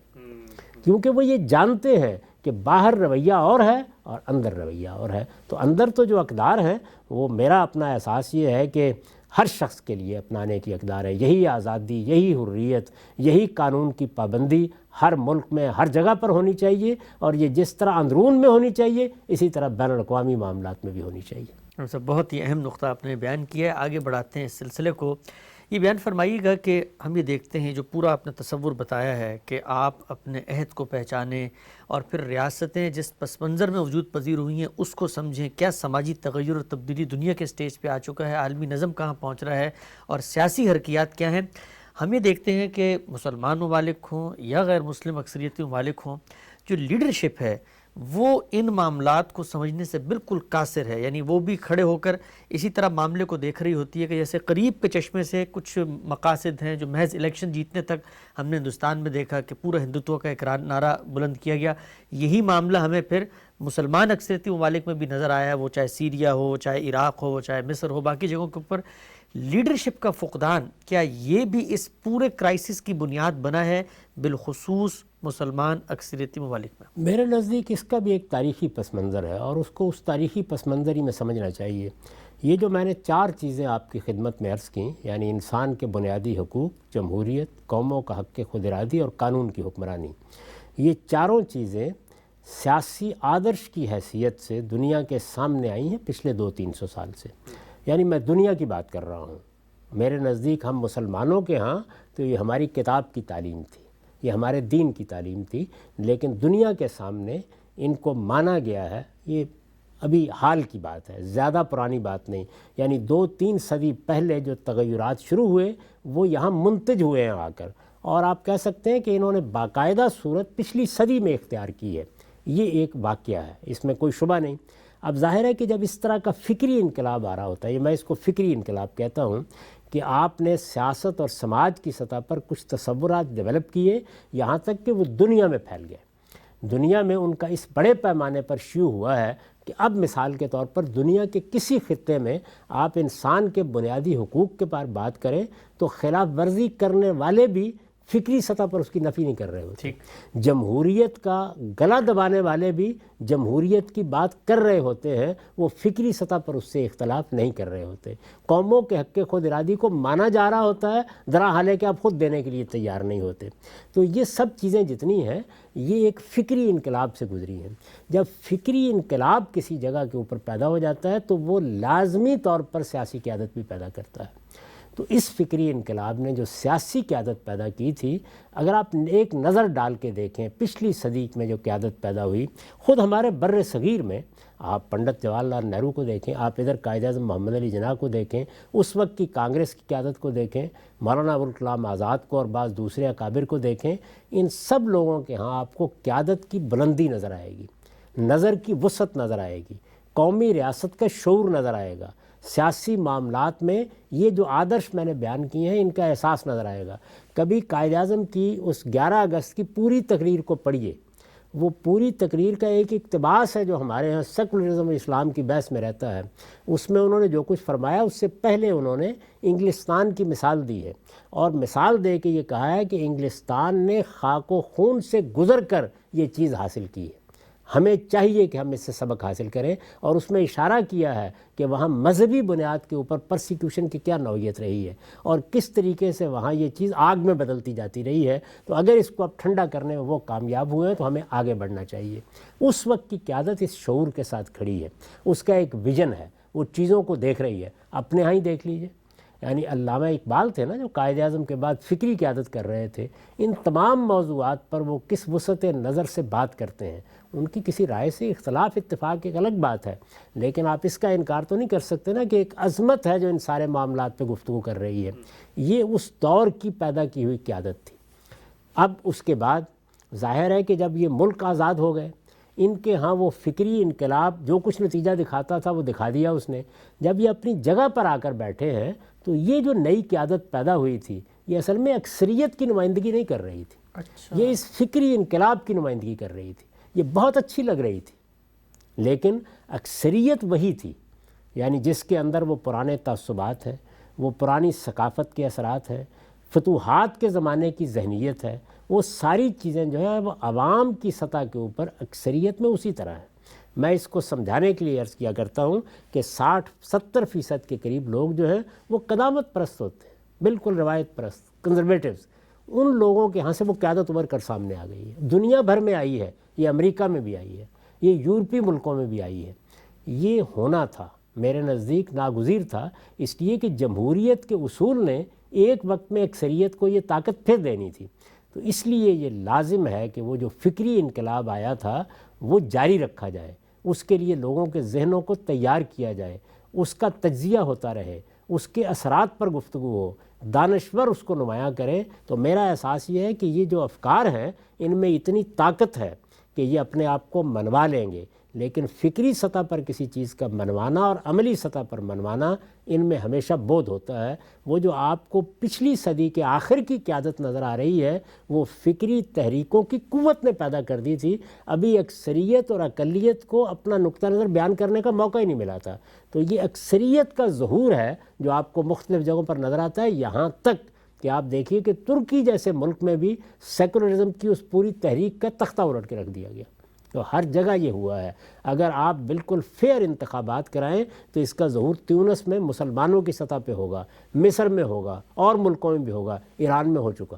کیونکہ وہ یہ جانتے ہیں کہ باہر رویہ اور ہے اور اندر رویہ اور ہے۔ تو اندر تو جو اقدار ہیں وہ میرا اپنا احساس یہ ہے کہ ہر شخص کے لیے اپنانے کی اقدار ہے، یہی آزادی، یہی حریت، یہی قانون کی پابندی ہر ملک میں ہر جگہ پر ہونی چاہیے، اور یہ جس طرح اندرون میں ہونی چاہیے اسی طرح بین الاقوامی معاملات میں بھی ہونی چاہیے۔ سر بہت ہی اہم نقطہ آپ نے بیان کیا ہے، آگے بڑھاتے ہیں اس سلسلے کو۔ یہ بیان فرمائیے گا کہ ہم یہ دیکھتے ہیں جو پورا آپ نے تصور بتایا ہے کہ آپ اپنے عہد کو پہچانیں اور پھر ریاستیں جس پس منظر میں وجود پذیر ہوئی ہیں اس کو سمجھیں، کیا سماجی تغیر اور تبدیلی دنیا کے سٹیج پہ آ چکا ہے، عالمی نظم کہاں پہنچ رہا ہے اور سیاسی حرکیات کیا ہیں۔ ہم یہ دیکھتے ہیں کہ مسلمان ممالک ہوں یا غیر مسلم اکثریتی ممالک ہوں، جو لیڈرشپ ہے وہ ان معاملات کو سمجھنے سے بالکل قاصر ہے، یعنی وہ بھی کھڑے ہو کر اسی طرح معاملے کو دیکھ رہی ہوتی ہے کہ جیسے قریب کے چشمے سے کچھ مقاصد ہیں جو محض الیکشن جیتنے تک ہم نے ہندوستان میں دیکھا کہ پورا ہندوتو کا ایک نعرہ بلند کیا گیا۔ یہی معاملہ ہمیں پھر مسلمان اکثریتی ممالک میں بھی نظر آیا ہے، وہ چاہے سیریا ہو، چاہے عراق ہو، چاہے مصر ہو، باقی جگہوں کے اوپر لیڈرشپ کا فقدان، کیا یہ بھی اس پورے کرائسس کی بنیاد بنا ہے بالخصوص مسلمان اکثریتی ممالک میں؟ میرے نزدیک اس کا بھی ایک تاریخی پس منظر ہے، اور اس کو اس تاریخی پس منظر ہی میں سمجھنا چاہیے۔ یہ جو میں نے 4 چیزیں آپ کی خدمت میں عرض کیں، یعنی انسان کے بنیادی حقوق، جمہوریت، قوموں کا حق خود ارادی اور قانون کی حکمرانی، یہ چاروں چیزیں سیاسی آدرش کی حیثیت سے دنیا کے سامنے آئی ہیں پچھلے 200-300 سال سے۔ یعنی میں دنیا کی بات کر رہا ہوں، میرے نزدیک ہم مسلمانوں کے ہاں تو یہ ہماری کتاب کی تعلیم تھی، یہ ہمارے دین کی تعلیم تھی، لیکن دنیا کے سامنے ان کو مانا گیا ہے۔ یہ ابھی حال کی بات ہے، زیادہ پرانی بات نہیں، یعنی 2-3 صدی پہلے جو تغیرات شروع ہوئے وہ یہاں منتج ہوئے ہیں آ کر، اور آپ کہہ سکتے ہیں کہ انہوں نے باقاعدہ صورت پچھلی صدی میں اختیار کی ہے۔ یہ ایک واقعہ ہے، اس میں کوئی شبہ نہیں۔ اب ظاہر ہے کہ جب اس طرح کا فکری انقلاب آ رہا ہوتا ہے، یہ میں اس کو فکری انقلاب کہتا ہوں، کہ آپ نے سیاست اور سماج کی سطح پر کچھ تصورات ڈیولپ کیے، یہاں تک کہ وہ دنیا میں پھیل گئے۔ دنیا میں ان کا اس بڑے پیمانے پر شیوع ہوا ہے کہ اب مثال کے طور پر دنیا کے کسی خطے میں آپ انسان کے بنیادی حقوق کے بارے بات کریں تو خلاف ورزی کرنے والے بھی فکری سطح پر اس کی نفی نہیں کر رہے ہوتے۔ جمہوریت کا گلا دبانے والے بھی جمہوریت کی بات کر رہے ہوتے ہیں، وہ فکری سطح پر اس سے اختلاف نہیں کر رہے ہوتے۔ قوموں کے حق خود ارادی کو مانا جا رہا ہوتا ہے، درا حال ہے کہ آپ خود دینے کے لیے تیار نہیں ہوتے۔ تو یہ سب چیزیں جتنی ہیں یہ ایک فکری انقلاب سے گزری ہیں۔ جب فکری انقلاب کسی جگہ کے اوپر پیدا ہو جاتا ہے تو وہ لازمی طور پر سیاسی قیادت بھی پیدا کرتا ہے۔ تو اس فکری انقلاب نے جو سیاسی قیادت پیدا کی تھی، اگر آپ ایک نظر ڈال کے دیکھیں پچھلی صدی میں جو قیادت پیدا ہوئی، خود ہمارے بر صغیر میں آپ پنڈت جواہر لال نہرو کو دیکھیں، آپ ادھر قائد اعظم محمد علی جناح کو دیکھیں، اس وقت کی کانگریس کی قیادت کو دیکھیں، مولانا ابوالکلام آزاد کو اور بعض دوسرے اکابر کو دیکھیں، ان سب لوگوں کے ہاں آپ کو قیادت کی بلندی نظر آئے گی، نظر کی وسعت نظر آئے گی، قومی ریاست کا شعور نظر آئے گا، سیاسی معاملات میں یہ جو آدرش میں نے بیان کیے ہیں ان کا احساس نظر آئے گا۔ کبھی قائد اعظم کی اس 11 اگست کی پوری تقریر کو پڑھیے، وہ پوری تقریر کا ایک اقتباس ہے جو ہمارے ہاں سیکولرزم اسلام کی بحث میں رہتا ہے، اس میں انہوں نے جو کچھ فرمایا اس سے پہلے انہوں نے انگلستان کی مثال دی ہے، اور مثال دے کے یہ کہا ہے کہ انگلستان نے خاک و خون سے گزر کر یہ چیز حاصل کی ہے، ہمیں چاہیے کہ ہم اس سے سبق حاصل کریں، اور اس میں اشارہ کیا ہے کہ وہاں مذہبی بنیاد کے اوپر پرسیکیوشن کی کیا نوعیت رہی ہے اور کس طریقے سے وہاں یہ چیز آگ میں بدلتی جاتی رہی ہے۔ تو اگر اس کو اب ٹھنڈا کرنے میں وہ کامیاب ہوئے ہیں تو ہمیں آگے بڑھنا چاہیے۔ اس وقت کی قیادت اس شعور کے ساتھ کھڑی ہے، اس کا ایک ویژن ہے، وہ چیزوں کو دیکھ رہی ہے۔ اپنے ہاں ہی دیکھ لیجئے، یعنی علامہ اقبال تھے نا جو قائد اعظم کے بعد فکری قیادت کر رہے تھے، ان تمام موضوعات پر وہ کس وسعت نظر سے بات کرتے ہیں۔ ان کی کسی رائے سے اختلاف اتفاق ایک الگ بات ہے، لیکن آپ اس کا انکار تو نہیں کر سکتے نا کہ ایک عظمت ہے جو ان سارے معاملات پہ گفتگو کر رہی ہے۔ یہ اس دور کی پیدا کی ہوئی قیادت تھی۔ اب اس کے بعد ظاہر ہے کہ جب یہ ملک آزاد ہو گئے، ان کے ہاں وہ فکری انقلاب جو کچھ نتیجہ دکھاتا تھا وہ دکھا دیا اس نے۔ جب یہ اپنی جگہ پر آ کر بیٹھے ہیں تو یہ جو نئی قیادت پیدا ہوئی تھی یہ اصل میں اکثریت کی نمائندگی نہیں کر رہی تھی، یہ اس فکری انقلاب کی نمائندگی کر رہی تھی۔ یہ بہت اچھی لگ رہی تھی، لیکن اکثریت وہی تھی، یعنی جس کے اندر وہ پرانے تعصبات ہیں، وہ پرانی ثقافت کے اثرات ہیں، فتوحات کے زمانے کی ذہنیت ہے، وہ ساری چیزیں جو ہیں وہ عوام کی سطح کے اوپر اکثریت میں اسی طرح ہیں۔ میں اس کو سمجھانے کے لیے عرض کیا کرتا ہوں کہ 60-70% کے قریب لوگ جو ہیں وہ قدامت پرست ہوتے ہیں، بالکل روایت پرست، کنزرویٹوز۔ ان لوگوں کے ہاں سے وہ قیادت ابھر کر سامنے آ گئی ہے، دنیا بھر میں آئی ہے، یہ امریکہ میں بھی آئی ہے، یہ یورپی ملکوں میں بھی آئی ہے۔ یہ ہونا تھا، میرے نزدیک ناگزیر تھا، اس لیے کہ جمہوریت کے اصول نے ایک وقت میں اکثریت کو یہ طاقت پھر دینی تھی۔ تو اس لیے یہ لازم ہے کہ وہ جو فکری انقلاب آیا تھا وہ جاری رکھا جائے، اس کے لیے لوگوں کے ذہنوں کو تیار کیا جائے، اس کا تجزیہ ہوتا رہے، اس کے اثرات پر گفتگو ہو، دانشور اس کو نمایاں کریں۔ تو میرا احساس یہ ہے کہ یہ جو افکار ہیں ان میں اتنی طاقت ہے کہ یہ اپنے آپ کو منوا لیں گے، لیکن فکری سطح پر کسی چیز کا منوانا اور عملی سطح پر منوانا ان میں ہمیشہ بودھ ہوتا ہے۔ وہ جو آپ کو پچھلی صدی کے آخر کی قیادت نظر آ رہی ہے وہ فکری تحریکوں کی قوت نے پیدا کر دی تھی، ابھی اکثریت اور اقلیت کو اپنا نقطہ نظر بیان کرنے کا موقع ہی نہیں ملا تھا۔ تو یہ اکثریت کا ظہور ہے جو آپ کو مختلف جگہوں پر نظر آتا ہے، یہاں تک کہ آپ دیکھیے کہ ترکی جیسے ملک میں بھی سیکولرزم کی اس پوری تحریک کا تختہ الٹ کے رکھ دیا گیا۔ تو ہر جگہ یہ ہوا ہے۔ اگر آپ بالکل فیئر انتخابات کرائیں تو اس کا ظہور تیونس میں مسلمانوں کی سطح پہ ہوگا، مصر میں ہوگا، اور ملکوں میں بھی ہوگا، ایران میں ہو چکا۔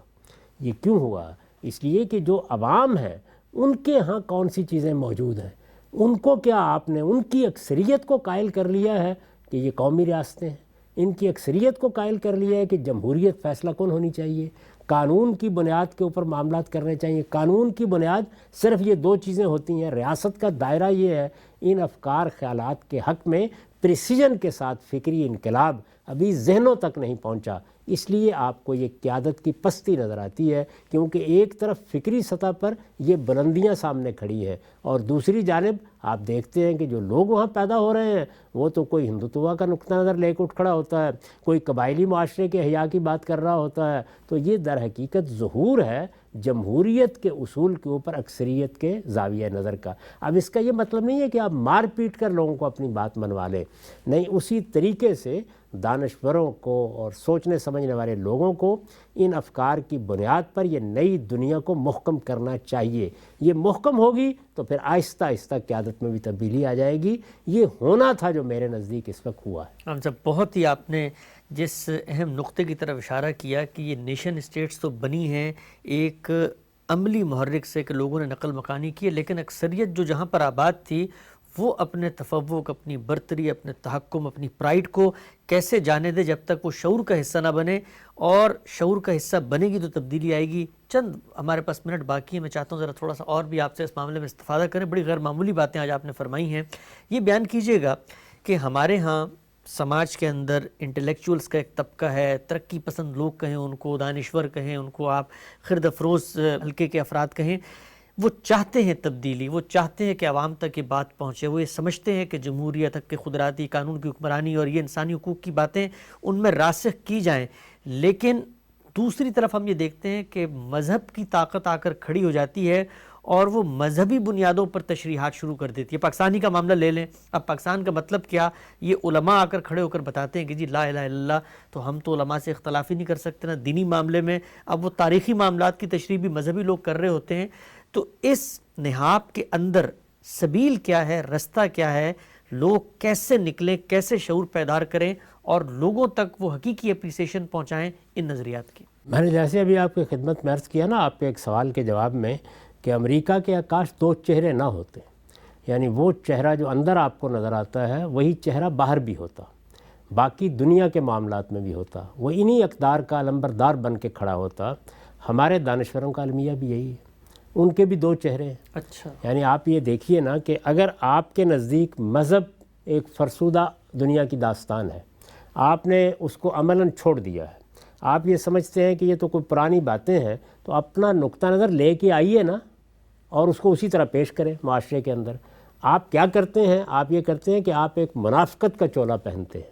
یہ کیوں ہوا؟ اس لیے کہ جو عوام ہیں ان کے ہاں کون سی چیزیں موجود ہیں، ان کو کیا آپ نے ان کی اکثریت کو قائل کر لیا ہے کہ یہ قومی ریاستیں ہیں، ان کی اکثریت کو قائل کر لیا ہے کہ جمہوریت فیصلہ کن ہونی چاہیے، قانون کی بنیاد کے اوپر معاملات کرنے چاہیے۔ قانون کی بنیاد صرف یہ دو چیزیں ہوتی ہیں، ریاست کا دائرہ یہ ہے۔ ان افکار خیالات کے حق میں پریسیجن کے ساتھ فکری انقلاب ابھی ذہنوں تک نہیں پہنچا، اس لیے آپ کو یہ قیادت کی پستی نظر آتی ہے، کیونکہ ایک طرف فکری سطح پر یہ بلندیاں سامنے کھڑی ہیں اور دوسری جانب آپ دیکھتے ہیں کہ جو لوگ وہاں پیدا ہو رہے ہیں وہ تو کوئی ہندوتوا کا نقطہ نظر لے کے اٹھ کھڑا ہوتا ہے، کوئی قبائلی معاشرے کے احیاء کی بات کر رہا ہوتا ہے۔ تو یہ در حقیقت ظہور ہے جمہوریت کے اصول کے اوپر اکثریت کے زاویہ نظر کا۔ اب اس کا یہ مطلب نہیں ہے کہ آپ مار پیٹ کر لوگوں کو اپنی بات منوا لیں، نہیں، اسی طریقے سے دانشوروں کو اور سوچنے سمجھنے والے لوگوں کو ان افکار کی بنیاد پر یہ نئی دنیا کو محکم کرنا چاہیے۔ یہ محکم ہوگی تو پھر آہستہ آہستہ قیادت میں بھی تبدیلی آ جائے گی۔ یہ ہونا تھا جو میرے نزدیک اس وقت ہوا ہے۔ ہم سب بہت ہی آپ نے جس اہم نقطے کی طرف اشارہ کیا کہ یہ نیشن اسٹیٹس تو بنی ہیں ایک عملی محرک سے کہ لوگوں نے نقل مکانی کی ہے، لیکن اکثریت جو جہاں پر آباد تھی وہ اپنے تفوق، اپنی برتری، اپنے تحکم، اپنی پرائیڈ کو کیسے جانے دے جب تک وہ شعور کا حصہ نہ بنے، اور شعور کا حصہ بنے گی تو تبدیلی آئے گی۔ چند ہمارے پاس منٹ باقی ہیں، میں چاہتا ہوں ذرا تھوڑا سا اور بھی آپ سے اس معاملے میں استفادہ کریں۔ بڑی غیر معمولی باتیں آج آپ نے فرمائی ہیں۔ یہ بیان کیجئے گا کہ ہمارے ہاں سماج کے اندر انٹلیکچوئلز کا ایک طبقہ ہے، ترقی پسند لوگ کہیں ان کو، دانشور کہیں ان کو، آپ خرد افروز حلقے کے افراد کہیں، وہ چاہتے ہیں تبدیلی، وہ چاہتے ہیں کہ عوام تک یہ بات پہنچے، وہ یہ سمجھتے ہیں کہ جمہوریت، حق خودراتی، قانون کی حکمرانی اور یہ انسانی حقوق کی باتیں ان میں راسخ کی جائیں۔ لیکن دوسری طرف ہم یہ دیکھتے ہیں کہ مذہب کی طاقت آ کر کھڑی ہو جاتی ہے اور وہ مذہبی بنیادوں پر تشریحات شروع کر دیتی ہے۔ پاکستانی کا معاملہ لے لیں، اب پاکستان کا مطلب کیا، یہ علماء آ کر کھڑے ہو کر بتاتے ہیں کہ جی لا الہ الا اللہ، تو ہم تو علماء سے اختلاف ہی نہیں کر سکتے نا دینی معاملے میں۔ اب وہ تاریخی معاملات کی تشریح بھی مذہبی لوگ کر رہے ہوتے ہیں۔ تو اس نہاد کے اندر سبیل کیا ہے، رستہ کیا ہے، لوگ کیسے نکلیں، کیسے شعور پیدار کریں اور لوگوں تک وہ حقیقی اپریسیشن پہنچائیں ان نظریات کی؟ میں نے جیسے ابھی آپ کی خدمت میں عرض کیا نا، آپ کے ایک سوال کے جواب میں، کہ امریکہ کے کاش دو چہرے نہ ہوتے، یعنی وہ چہرہ جو اندر آپ کو نظر آتا ہے وہی چہرہ باہر بھی ہوتا، باقی دنیا کے معاملات میں بھی ہوتا، وہ انہی اقدار کا علمبردار بن کے کھڑا ہوتا۔ ہمارے دانشوروں کا المیہ بھی یہی ہے، ان کے بھی دو چہرے ہیں۔ اچھا، یعنی آپ یہ دیکھیے نا کہ اگر آپ کے نزدیک مذہب ایک فرسودہ دنیا کی داستان ہے، آپ نے اس کو عملاً چھوڑ دیا ہے، آپ یہ سمجھتے ہیں کہ یہ تو کوئی پرانی باتیں ہیں، تو اپنا نقطہ نظر لے کے آئیے نا اور اس کو اسی طرح پیش کریں معاشرے کے اندر۔ آپ کیا کرتے ہیں؟ آپ یہ کرتے ہیں کہ آپ ایک منافقت کا چولا پہنتے ہیں،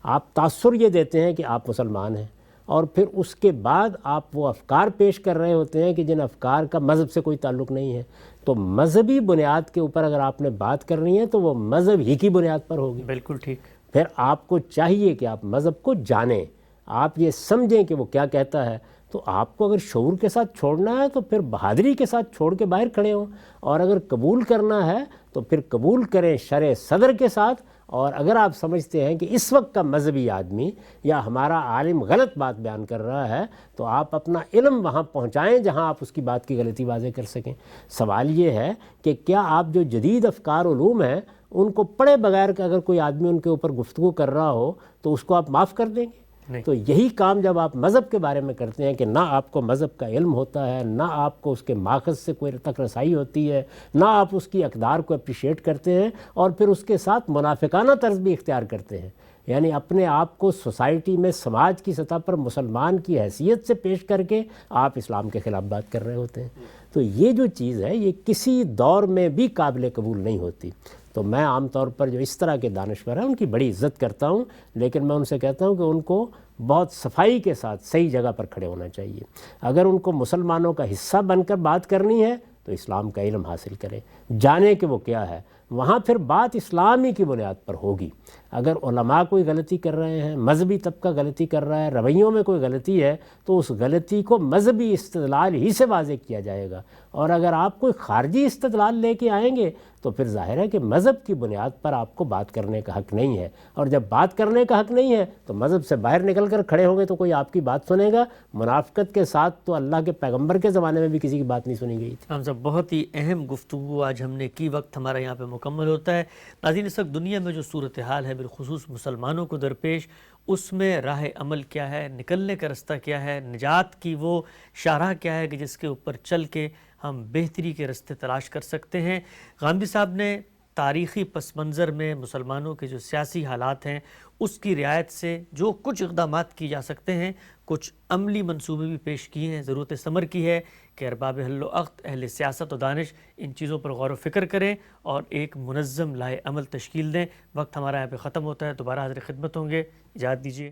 آپ تاثر یہ دیتے ہیں کہ آپ مسلمان ہیں، اور پھر اس کے بعد آپ وہ افکار پیش کر رہے ہوتے ہیں کہ جن افکار کا مذہب سے کوئی تعلق نہیں ہے۔ تو مذہبی بنیاد کے اوپر اگر آپ نے بات کرنی ہے تو وہ مذہب ہی کی بنیاد پر ہوگی۔ بالکل ٹھیک۔ پھر آپ کو چاہیے کہ آپ مذہب کو جانیں، آپ یہ سمجھیں کہ وہ کیا کہتا ہے۔ تو آپ کو اگر شعور کے ساتھ چھوڑنا ہے تو پھر بہادری کے ساتھ چھوڑ کے باہر کھڑے ہوں، اور اگر قبول کرنا ہے تو پھر قبول کریں شرع صدر کے ساتھ۔ اور اگر آپ سمجھتے ہیں کہ اس وقت کا مذہبی آدمی یا ہمارا عالم غلط بات بیان کر رہا ہے، تو آپ اپنا علم وہاں پہنچائیں جہاں آپ اس کی بات کی غلطی واضح کر سکیں۔ سوال یہ ہے کہ کیا آپ جو جدید افکار علوم ہیں ان کو پڑھے بغیر کہ اگر کوئی آدمی ان کے اوپر گفتگو کر رہا ہو تو اس کو آپ معاف کر دیں گے؟ نہیں۔ تو یہی کام جب آپ مذہب کے بارے میں کرتے ہیں کہ نہ آپ کو مذہب کا علم ہوتا ہے، نہ آپ کو اس کے ماخذ سے کوئی تک رسائی ہوتی ہے، نہ آپ اس کی اقدار کو اپریشیٹ کرتے ہیں، اور پھر اس کے ساتھ منافقانہ طرز بھی اختیار کرتے ہیں، یعنی اپنے آپ کو سوسائٹی میں سماج کی سطح پر مسلمان کی حیثیت سے پیش کر کے آپ اسلام کے خلاف بات کر رہے ہوتے ہیں، تو یہ جو چیز ہے یہ کسی دور میں بھی قابل قبول نہیں ہوتی۔ تو میں عام طور پر جو اس طرح کے دانشور ہیں ان کی بڑی عزت کرتا ہوں، لیکن میں ان سے کہتا ہوں کہ ان کو بہت صفائی کے ساتھ صحیح جگہ پر کھڑے ہونا چاہیے۔ اگر ان کو مسلمانوں کا حصہ بن کر بات کرنی ہے تو اسلام کا علم حاصل کریں، جانیں کہ وہ کیا ہے، وہاں پھر بات اسلامی کی بنیاد پر ہوگی۔ اگر علماء کوئی غلطی کر رہے ہیں، مذہبی طبقہ غلطی کر رہا ہے، رویوں میں کوئی غلطی ہے، تو اس غلطی کو مذہبی استدلال ہی سے واضح کیا جائے گا۔ اور اگر آپ کوئی خارجی استدلال لے کے آئیں گے تو پھر ظاہر ہے کہ مذہب کی بنیاد پر آپ کو بات کرنے کا حق نہیں ہے، اور جب بات کرنے کا حق نہیں ہے تو مذہب سے باہر نکل کر کھڑے ہوں گے تو کوئی آپ کی بات سنے گا؟ منافقت کے ساتھ تو اللہ کے پیغمبر کے زمانے میں بھی کسی کی بات نہیں سنی گئی تھی۔ ہم سب بہت ہی اہم گفتگو آج ہم نے کی، وقت ہمارا یہاں پہ مکمل ہوتا ہے۔ ناظرین، اس وقت دنیا میں جو صورتحال ہے بالخصوص مسلمانوں کو درپیش، اس میں راہ عمل کیا ہے، نکلنے کا رستہ کیا ہے، نجات کی وہ شاہراہ کیا ہے کہ جس کے اوپر چل کے ہم بہتری کے رستے تلاش کر سکتے ہیں۔ غامدی صاحب نے تاریخی پس منظر میں مسلمانوں کے جو سیاسی حالات ہیں اس کی رعایت سے جو کچھ اقدامات کی جا سکتے ہیں، کچھ عملی منصوبے بھی پیش کیے ہیں۔ ضرورت ثمر کی ہے کہ ارباب حل و عقد، اہل سیاست و دانش ان چیزوں پر غور و فکر کریں اور ایک منظم لائحہ عمل تشکیل دیں۔ وقت ہمارا یہاں پہ ختم ہوتا ہے، دوبارہ حاضر خدمت ہوں گے، اجازت دیجیے۔